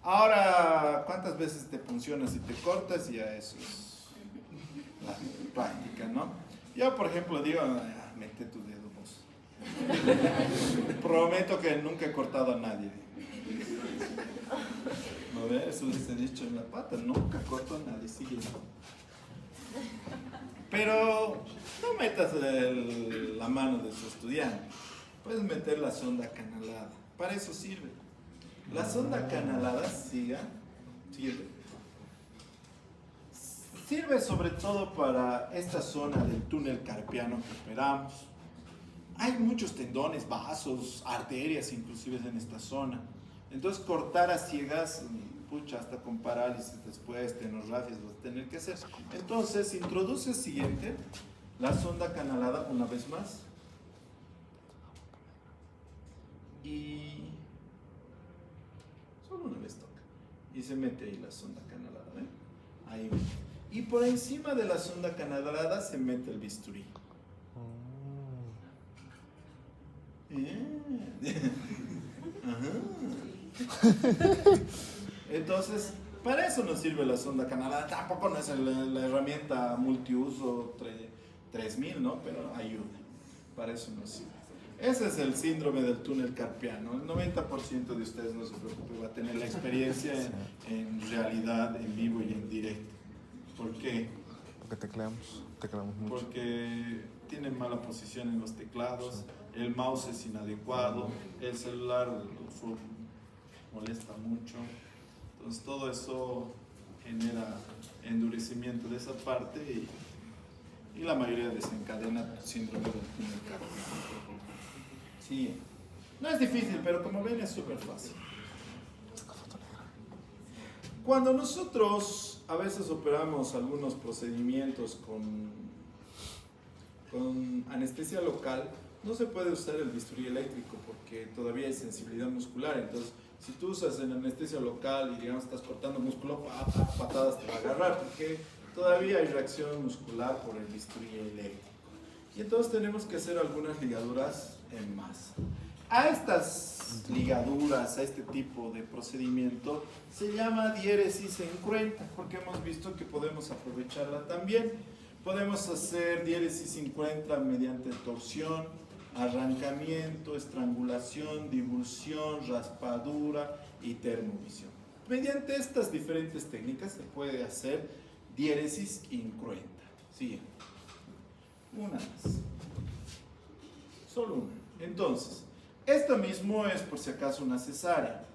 Ahora, ¿cuántas veces te funciona si te cortas? Ya eso es la práctica, ¿no? Yo, por ejemplo, digo, mete tu dedo vos. Prometo que nunca he cortado a nadie. ¿No ves? Eso les he dicho en la pata, nunca corto a nadie, sigue. Pero no metas la mano de su estudiante. Puedes meter la sonda canalada, para eso sirve. La sonda canalada, siga, Siguiente. Sirve sobre todo para esta zona del túnel carpiano que operamos. Hay muchos tendones, vasos, arterias inclusive en esta zona. Entonces cortar a ciegas, pucha, hasta con parálisis después, tenorragias vas a tener que hacer. Entonces introduce el siguiente, la sonda canalada una vez más. Y solo una vez toca. Y se mete ahí la sonda canalada, ¿ven? Ahí. Y por encima de la sonda canalada se mete el bisturí. Entonces, para eso nos sirve la sonda canalada. Tampoco no es la herramienta multiuso 3000, ¿no? Pero ayuda. Para eso nos sirve. Ese es el síndrome del túnel carpiano. El 90% de ustedes, no se preocupe, va a tener la experiencia en realidad, en vivo y en directo. ¿Por qué? Porque tecleamos mucho. Porque tienen mala posición en los teclados, el mouse es inadecuado, el celular molesta mucho. Entonces todo eso genera endurecimiento de esa parte y la mayoría desencadena síndrome del túnel carpiano. Sí, no es difícil, pero como ven es súper fácil. Cuando nosotros a veces operamos algunos procedimientos con anestesia local, no se puede usar el bisturí eléctrico porque todavía hay sensibilidad muscular. Entonces, si tú usas en anestesia local y digamos estás cortando músculo, patadas te va a agarrar porque todavía hay reacción muscular por el bisturí eléctrico. Y entonces tenemos que hacer algunas ligaduras en masa. A estas ligaduras, a este tipo de procedimiento, se llama diéresis incruenta, porque hemos visto que podemos aprovecharla también. Podemos hacer diéresis incruenta mediante torsión, arrancamiento, estrangulación, divulsión, raspadura y termovisión. Mediante estas diferentes técnicas se puede hacer diéresis incruenta. Siguiente. Una más. Solo una. Entonces, esto mismo es por si acaso una cesárea.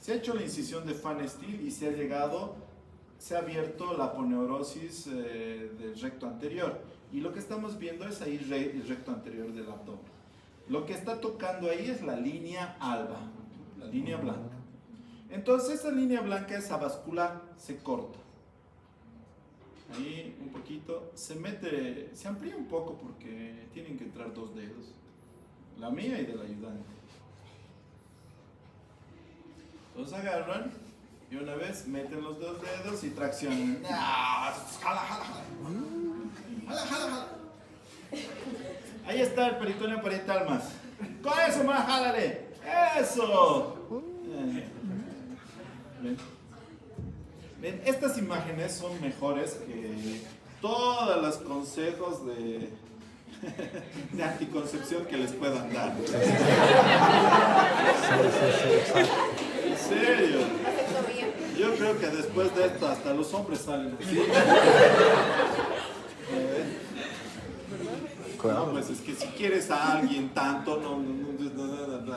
Se ha hecho la incisión de Fan Steel y se ha abierto la aponeurosis del recto anterior. Y lo que estamos viendo es ahí el recto anterior del abdomen. Lo que está tocando ahí es la línea alba, la línea blanca. Entonces esa línea blanca es avascular, se corta. Ahí un poquito, se amplía un poco porque tienen que entrar 2 dedos. La mía y del ayudante. Entonces agarran y una vez meten los 2 dedos y traccionan. Jala, jala, jala. Jala, jala, jala. Ahí está el peritoneo parietal más. Con eso más, jálale. Eso. ¿Ven? Ven, estas imágenes son mejores que todos los consejos de anticoncepción que les puedan dar. En serio. Yo creo que después de esto hasta los hombres salen así. No, pues es que si quieres a alguien tanto,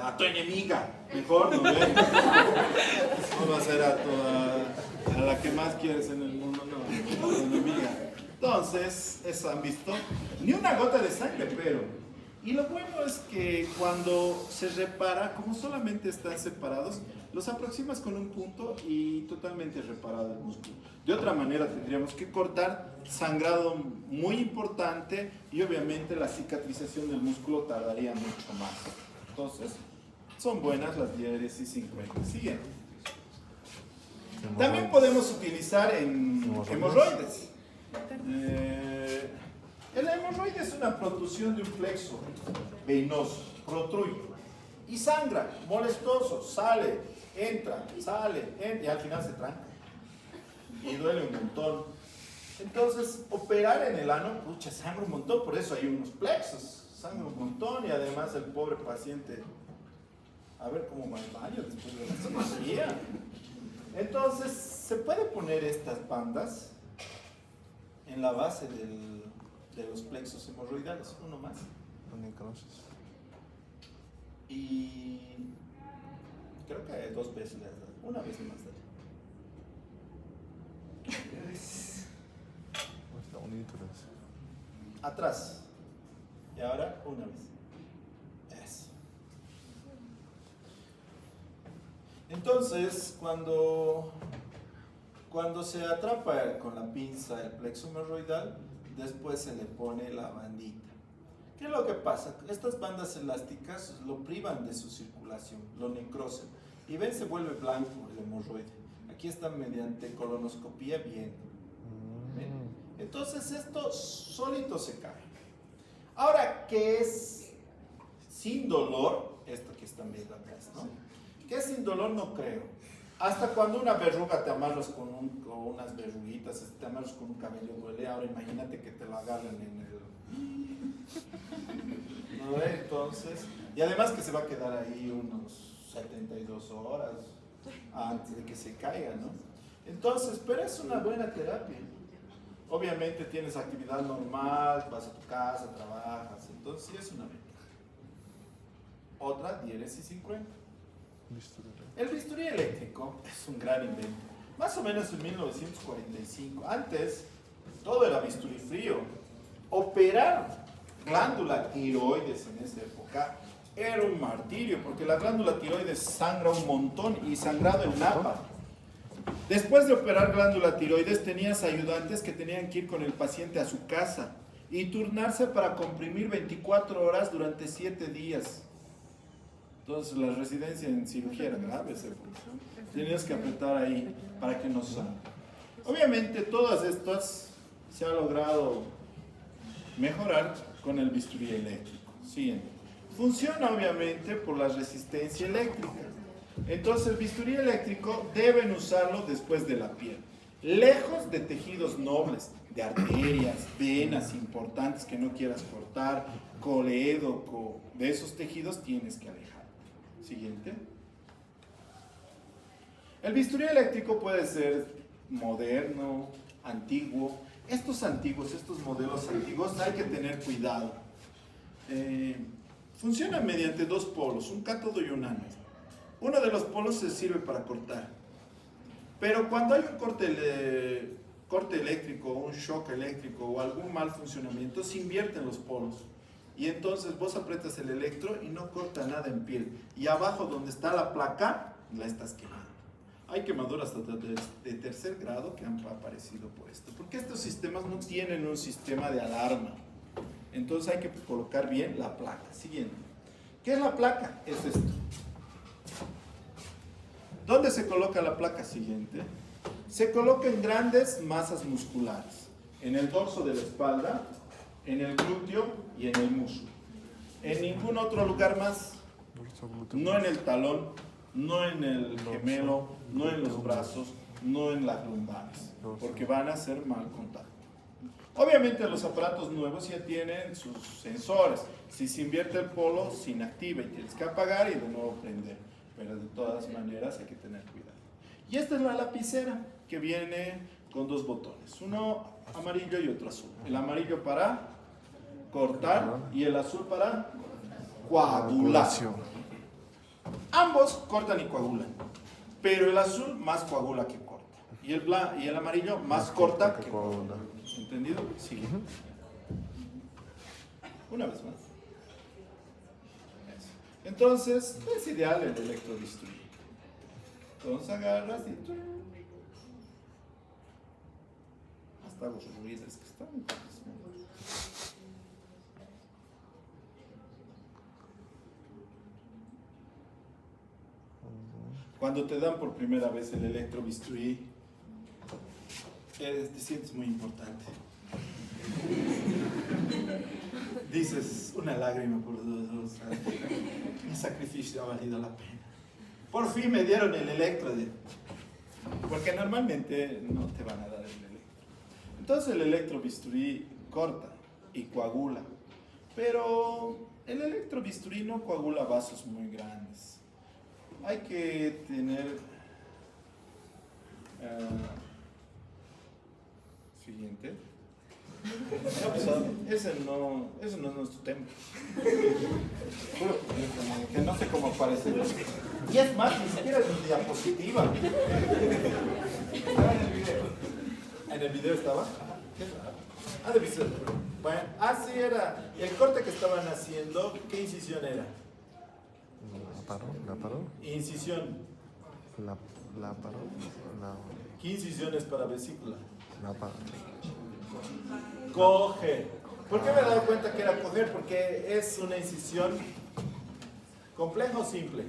a tu enemiga, mejor, ¿no ves? No va a ser a la que más quieres en el mundo, no, a tu enemiga. Entonces, eso han visto, ni una gota de sangre, pero... Y lo bueno es que cuando se repara, como solamente están separados, los aproximas con un punto y totalmente reparado el músculo. De otra manera tendríamos que cortar, sangrado muy importante y obviamente la cicatrización del músculo tardaría mucho más. Entonces, son buenas las diéresis incruentas. Siguiente. También podemos utilizar en hemorroides. El hemorroide es una protrusión de un plexo venoso, protruye y sangra, molestoso, sale, entra, y al final se tranca y duele un montón. Entonces, operar en el ano, pucha, sangra un montón, por eso hay unos plexos, sangra un montón y además el pobre paciente, a ver cómo va el baño después de la cirugía. Entonces, se puede poner estas bandas en la base de los plexos hemorroidales, uno más. Y creo que 2 veces le has dado, una vez más. Está bonito. Atrás. Y ahora una vez. Eso. Entonces, cuando se atrapa con la pinza el plexo hemorroidal, después se le pone la bandita. ¿Qué es lo que pasa? Estas bandas elásticas lo privan de su circulación, lo necrosan. Y ven, se vuelve blanco el hemorroide. Aquí está mediante colonoscopía viendo. ¿Ven? Entonces esto solito se cae. Ahora, ¿qué es sin dolor? Esto que están viendo acá, ¿no? ¿Qué es sin dolor? No creo. Hasta cuando una verruga te amarras con unas verruguitas, te amarras con un cabello duele. Ahora imagínate que te lo agarran en el... ¿No? Entonces, y además que se va a quedar ahí unos 72 horas antes de que se caiga, ¿no? Entonces, pero es una buena terapia. Obviamente tienes actividad normal, vas a tu casa, trabajas, entonces sí es una ventaja. Otra, diéresis 50. El bisturí eléctrico es un gran invento. Más o menos en 1945. Antes, todo era bisturí frío. Operar glándula tiroides en esa época era un martirio, porque la glándula tiroides sangra un montón y sangrado en napa. Después de operar glándula tiroides, tenías ayudantes que tenían que ir con el paciente a su casa y turnarse para comprimir 24 horas durante 7 días. Entonces la residencia en cirugía era grave, tenías que apretar ahí para que no sangre. Obviamente todas estas se ha logrado mejorar con el bisturí eléctrico. Siguiente. Funciona obviamente por la resistencia eléctrica. Entonces el bisturí eléctrico deben usarlo después de la piel, lejos de tejidos nobles, de arterias, venas importantes que no quieras cortar, colédoco, de esos tejidos tienes que alejar. Siguiente. El bisturí eléctrico puede ser moderno, antiguo. Estos modelos antiguos hay que tener cuidado. Funcionan mediante dos polos, un cátodo y un ánodo. Uno de los polos se sirve para cortar. Pero cuando hay un corte eléctrico, un shock eléctrico o algún mal funcionamiento, se invierten los polos. Y entonces vos aprietas el electro y no corta nada en piel. Y abajo donde está la placa, la estás quemando. Hay quemaduras de tercer grado que han aparecido por esto. Porque estos sistemas no tienen un sistema de alarma. Entonces hay que colocar bien la placa. Siguiente. ¿Qué es la placa? Es esto. ¿Dónde se coloca la placa? Siguiente. Se coloca en grandes masas musculares. En el dorso de la espalda, en el glúteo y en el muslo. En ningún otro lugar más. No en el talón, no en el gemelo, no en los brazos, no en las lumbares. Porque van a hacer mal contacto. Obviamente los aparatos nuevos ya tienen sus sensores. Si se invierte el polo, se inactiva y tienes que apagar y de nuevo prender. Pero de todas maneras hay que tener cuidado. Y esta es la lapicera que viene con dos botones. Uno amarillo y otro azul. El amarillo para cortar y el azul para coagular. Ambos cortan y coagulan. Pero el azul más coagula que corta. Y el amarillo más corta que coagula. ¿Entendido? Sigue. Una vez más. Eso. Entonces, es ideal el electrobisturí. Entonces agarras y... hasta los ruidos que están... Cuando te dan por primera vez el electrobisturí, te sientes muy importante. Dices una lágrima por los dos. Mi sacrificio ha valido la pena. Por fin me dieron el electro. Porque normalmente no te van a dar el electro. Entonces el electrobisturí corta y coagula. Pero el electrobisturí no coagula vasos muy grandes. Hay que tener... siguiente. Ese no es nuestro tema. Que no sé cómo aparece. Y es más, ni siquiera es una diapositiva. el video estaba. Qué raro. Debe ser. Bueno, así era. El corte que estaban haciendo, ¿qué incisión era? La paró. Incisión. La paró. ¿Qué incisiones para vesícula? La paró. Coger. ¿Por qué me he dado cuenta que era coger? Porque es una incisión compleja o simple.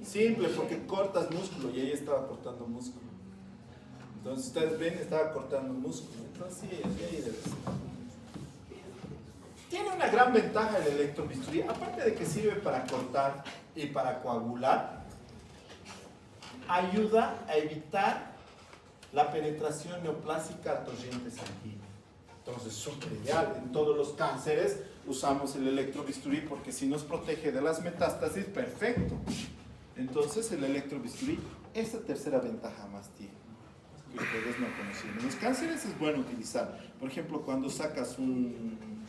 Simple, porque cortas músculo y ella estaba cortando músculo. Entonces ustedes ven, estaba cortando músculo. Entonces sí, ahí debe ser. Tiene una gran ventaja el electrobisturí, aparte de que sirve para cortar y para coagular, ayuda a evitar la penetración neoplásica al torrente sanguíneo. Entonces, súper ideal. En todos los cánceres usamos el electrobisturí porque si nos protege de las metástasis, perfecto. Entonces, el electrobisturí, esa tercera ventaja más tiene, que ustedes no conocían. En los cánceres es bueno utilizar. Por ejemplo, cuando sacas un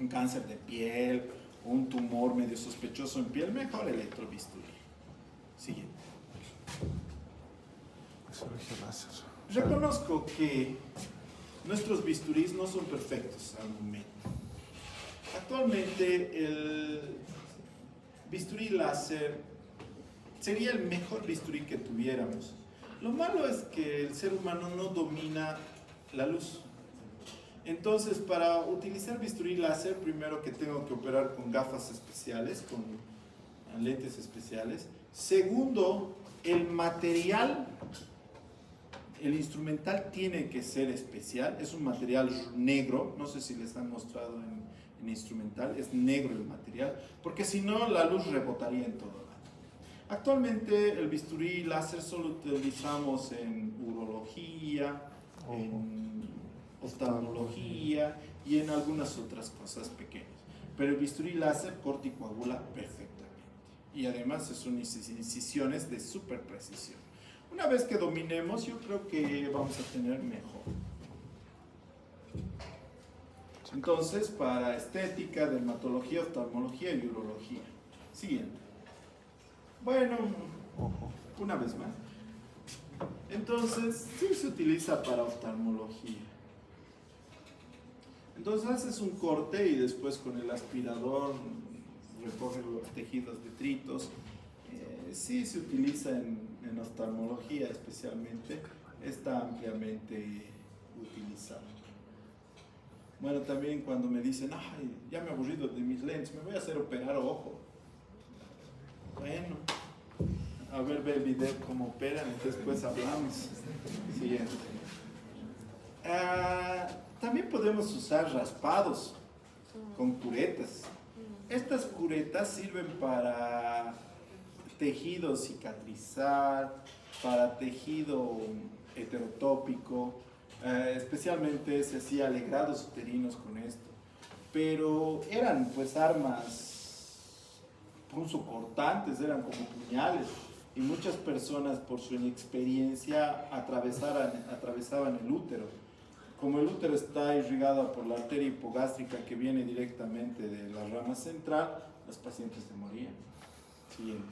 cáncer de piel, un tumor medio sospechoso en piel, mejor electrobisturí. Siguiente. Cirugía láser. Reconozco que nuestros bisturís no son perfectos al momento. Actualmente el bisturí láser sería el mejor bisturí que tuviéramos. Lo malo es que el ser humano no domina la luz. Entonces, para utilizar bisturí láser, primero que tengo que operar con gafas especiales, con lentes especiales. Segundo, el material, el instrumental tiene que ser especial. Es un material negro, no sé si les han mostrado en instrumental, es negro el material, porque si no la luz rebotaría en todo lado. Actualmente el bisturí láser solo utilizamos en urología, en oftalmología y en algunas otras cosas pequeñas. Pero el bisturí láser corta y coagula perfectamente. Y además son incisiones de super precisión. Una vez que dominemos, yo creo que vamos a tener mejor. Entonces, para estética, dermatología, oftalmología y urología. Siguiente. Bueno, una vez más. Entonces, sí se utiliza para oftalmología. Entonces haces un corte y después con el aspirador recoges los tejidos detritos. Sí se utiliza en oftalmología especialmente, está ampliamente utilizado. Bueno, también cuando me dicen, ay, ya me he aburrido de mis lentes, me voy a hacer operar ojo. Bueno, a ver, ve el video cómo operan y después hablamos. Siguiente. También podemos usar raspados con curetas. Estas curetas sirven para tejido cicatrizar, para tejido heterotópico, especialmente se hacía alegrados uterinos con esto. Pero eran pues armas punzocortantes, eran como puñales, y muchas personas por su inexperiencia atravesaban el útero. Como el útero está irrigado por la arteria hipogástrica que viene directamente de la rama central, los pacientes se morían. Siguiente.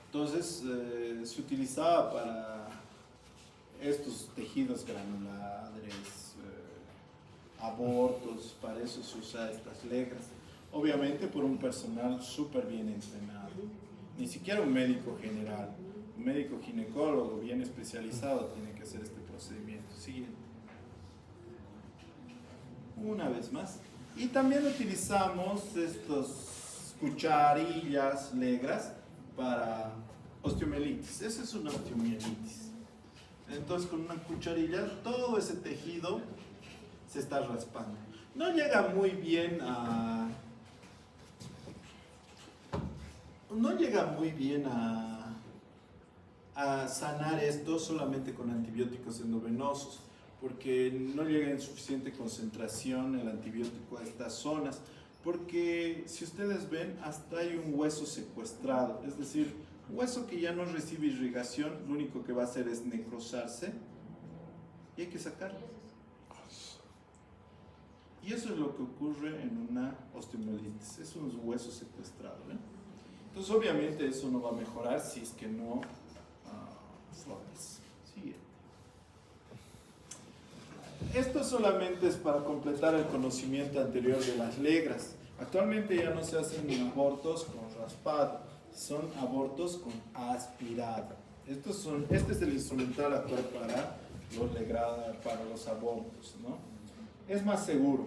Entonces se utilizaba para estos tejidos granulares, abortos, para eso se usa estas legras. Obviamente por un personal súper bien entrenado. Ni siquiera un médico general, un médico ginecólogo bien especializado tiene que hacer este procedimiento. Siguiente. Una vez más. Y también utilizamos estos cucharillas negras para osteomielitis. Esa es una osteomielitis. Entonces con una cucharilla todo ese tejido se está raspando. No llega muy bien a sanar esto solamente con antibióticos endovenosos, porque no llega en suficiente concentración el antibiótico a estas zonas, porque si ustedes ven, hasta hay un hueso secuestrado, es decir, un hueso que ya no recibe irrigación, lo único que va a hacer es necrosarse y hay que sacarlo. Y eso es lo que ocurre en una osteomielitis, es un hueso secuestrado, ¿eh? Entonces obviamente eso no va a mejorar si es que no flores. Siguiente. Esto solamente es para completar el conocimiento anterior de las legras. Actualmente ya no se hacen abortos con raspado, son abortos con aspirado. Este es el instrumental actual para los abortos, ¿no? Es más seguro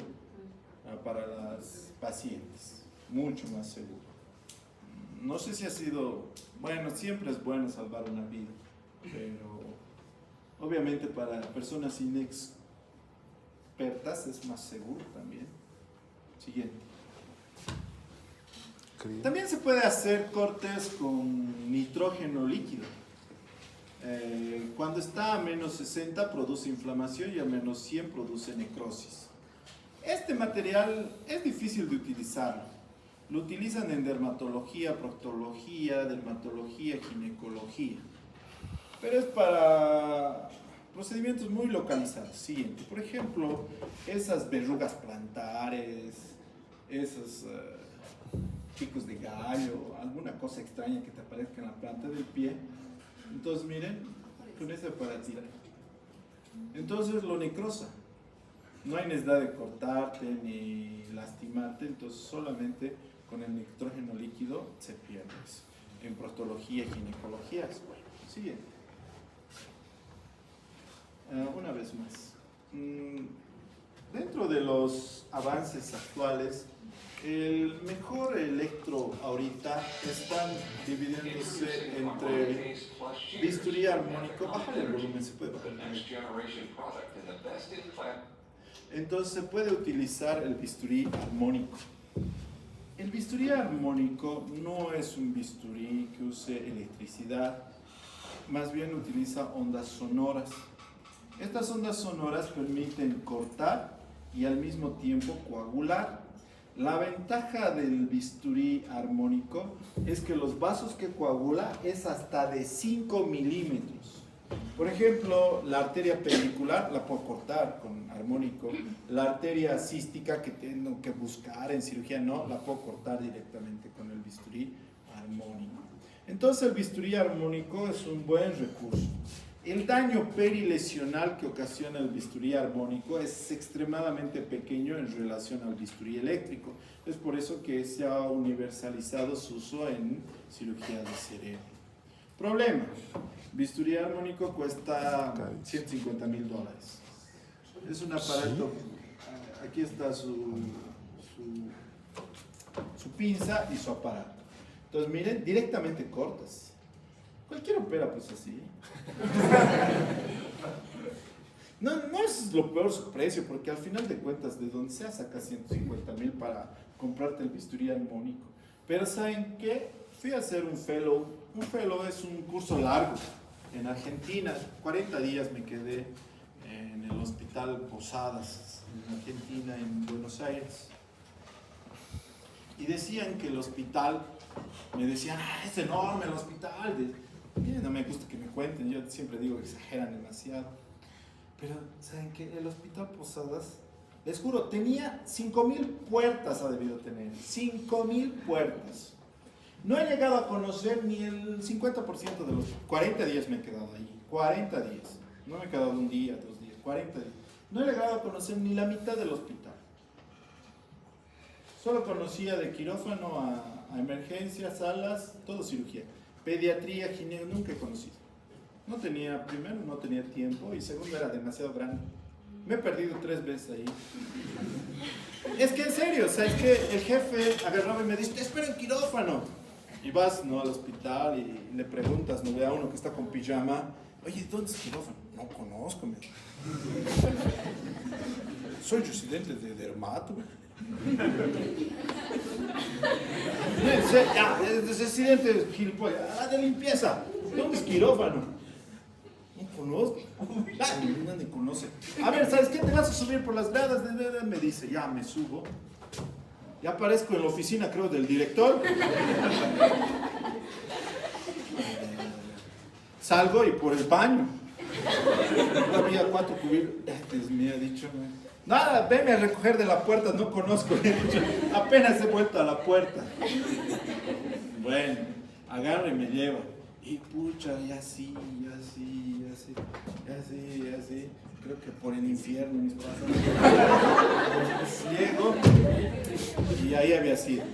para las pacientes, mucho más seguro. No sé si ha sido, bueno, siempre es bueno salvar una vida, pero obviamente para personas inexpertas es más seguro también. Siguiente. También se puede hacer cortes con nitrógeno líquido. Cuando está a menos 60 produce inflamación y a menos 100 produce necrosis. Este material es difícil de utilizarlo. Lo utilizan en dermatología, proctología, dermatología, ginecología. Pero es para procedimientos muy localizados. Siguiente. Por ejemplo, esas verrugas plantares, esos picos de gallo, alguna cosa extraña que te aparezca en la planta del pie. Entonces, miren, con ese para tirar. Entonces lo necrosa. No hay necesidad de cortarte ni lastimarte, entonces solamente con el nitrógeno líquido se pierde eso. En proctología y ginecología es bueno. Siguiente. Una vez más. Dentro de los avances actuales, el mejor electro ahorita están dividiéndose entre bisturí armónico. Bájale el volumen, se puede bajar. Entonces se puede utilizar el bisturí armónico. El bisturí armónico no es un bisturí que use electricidad, más bien utiliza ondas sonoras. Estas ondas sonoras permiten cortar y al mismo tiempo coagular. La ventaja del bisturí armónico es que los vasos que coagula es hasta de 5 milímetros. Por ejemplo, la arteria penicular la puedo cortar con armónico. La arteria cística que tengo que buscar en cirugía no, la puedo cortar directamente con el bisturí armónico. Entonces el bisturí armónico es un buen recurso. El daño perilesional que ocasiona el bisturí armónico es extremadamente pequeño en relación al bisturí eléctrico. Es por eso que se ha universalizado su uso en cirugía de cerebro. Problema: bisturí armónico cuesta $150,000. Es un aparato, aquí está su pinza y su aparato. Entonces miren, directamente cortas. Cualquiera opera pues así. No es lo peor su precio, porque al final de cuentas de donde sea sacas 150,000 para comprarte el bisturí armónico. Pero ¿saben qué? Fui a hacer un fellow. Un fellow es un curso largo en Argentina. 40 días me quedé en el hospital Posadas, en Argentina, en Buenos Aires. Y decían que el hospital, me decían, es enorme el hospital. No me gusta que me cuenten, yo siempre digo que exageran demasiado. Pero, ¿saben qué? El hospital Posadas, les juro, tenía 5,000 puertas, ha debido tener. 5,000 puertas. No he llegado a conocer ni el 50% de los 40 días me he quedado ahí. 40 días. No me he quedado un día, 2 días, 40 días. No he llegado a conocer ni la mitad del hospital. Solo conocía de quirófano a emergencias, salas, todo cirugía. Pediatría, ginecología, nunca he conocido. Primero no tenía tiempo y segundo era demasiado grande. Me he perdido 3 veces ahí. Es que en serio, ¿sabes qué? El jefe agarraba y me dice, te espero en quirófano. Y vas, ¿no?, al hospital y le preguntas, ¿no?, ve a uno que está con pijama, oye, ¿dónde es quirófano? No conozco, me dice. Soy residente de dermato. Ya, es residente de gilipollas, de limpieza. ¿Dónde es quirófano? No conozco. Nadie conoce. A ver, ¿sabes qué? Te vas a subir por las gradas. Me dice, ya me subo. Ya aparezco en la oficina, creo, del director. Salgo y por el baño. Había 4 cubiertos. Me ha dicho, nada, venme a recoger de la puerta, no conozco. Apenas he vuelto a la puerta. Bueno, agarro y me llevo. Y pucha, y así, y así, y así, y así, y así. Creo que por el infierno mis pasos. Llego y ahí había sido.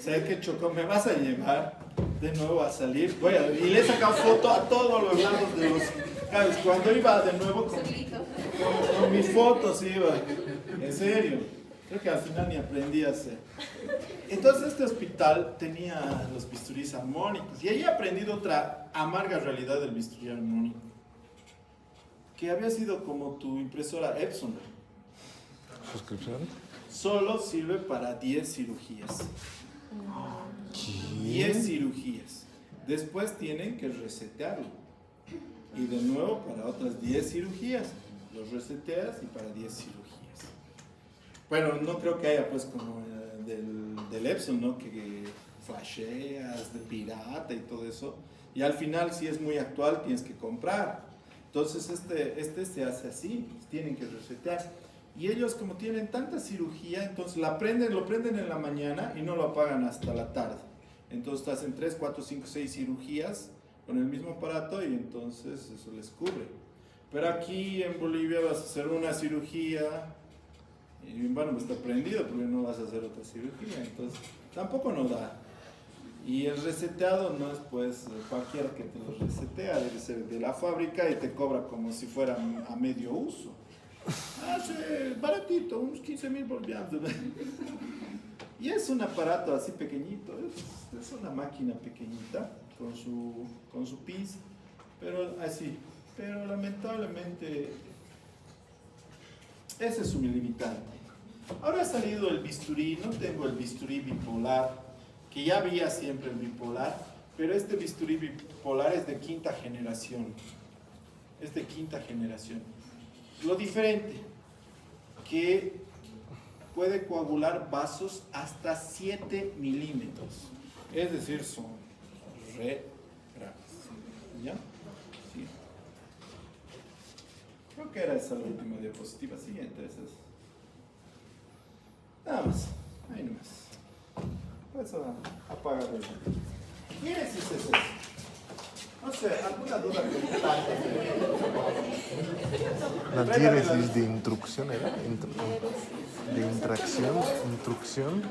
¿Sabes qué chocó? ¿Me vas a llevar de nuevo a salir? Y le he sacado foto a todos los lados de los... ¿Sabes? Cuando iba de nuevo con mis fotos iba. En serio. Creo que al final ni aprendí a hacer. Entonces este hospital tenía los bisturís armónicos. Y ahí he aprendido otra amarga realidad del bisturí armónico. Que había sido como tu impresora Epson. ¿Suscripción? Solo sirve para 10 cirugías. ¿Qué? 10 cirugías. Después tienen que resetearlo. Y de nuevo para otras 10 cirugías. Los reseteas y para 10 cirugías. Bueno, no creo que haya pues como del Epson, ¿no? Que flasheas, de pirata y todo eso. Y al final, si es muy actual, tienes que comprar. Entonces este se hace así, tienen que resetear. Y ellos como tienen tanta cirugía, entonces lo prenden en la mañana y no lo apagan hasta la tarde. Entonces hacen 3, 4, 5, 6 cirugías con el mismo aparato y entonces eso les cubre. Pero aquí en Bolivia vas a hacer una cirugía y bueno, pues está prendido porque no vas a hacer otra cirugía, entonces tampoco nos da. Y el reseteado no es pues cualquiera que te lo resetea, debe ser de la fábrica y te cobra como si fuera a medio uso. Baratito, unos 15.000 bolivianos. Y es un aparato así pequeñito, es una máquina pequeñita con su pinza, pero así. Pero lamentablemente ese es su limitante. Ahora ha salido el bisturí, no tengo el bisturí bipolar, que ya había siempre el bipolar, pero este bisturí bipolar es de quinta generación. Es de quinta generación. Lo diferente, que puede coagular vasos hasta 7 milímetros. Es decir, son re grandes. ¿Ya? Sí. Creo que era esa la última diapositiva. Siguiente, esas. Nada más. Ahí nomás. Eso apaga el... Mire si es eso. No sé, ¿alguna duda preguntante? La diéresis de instrucción era. De instrucción.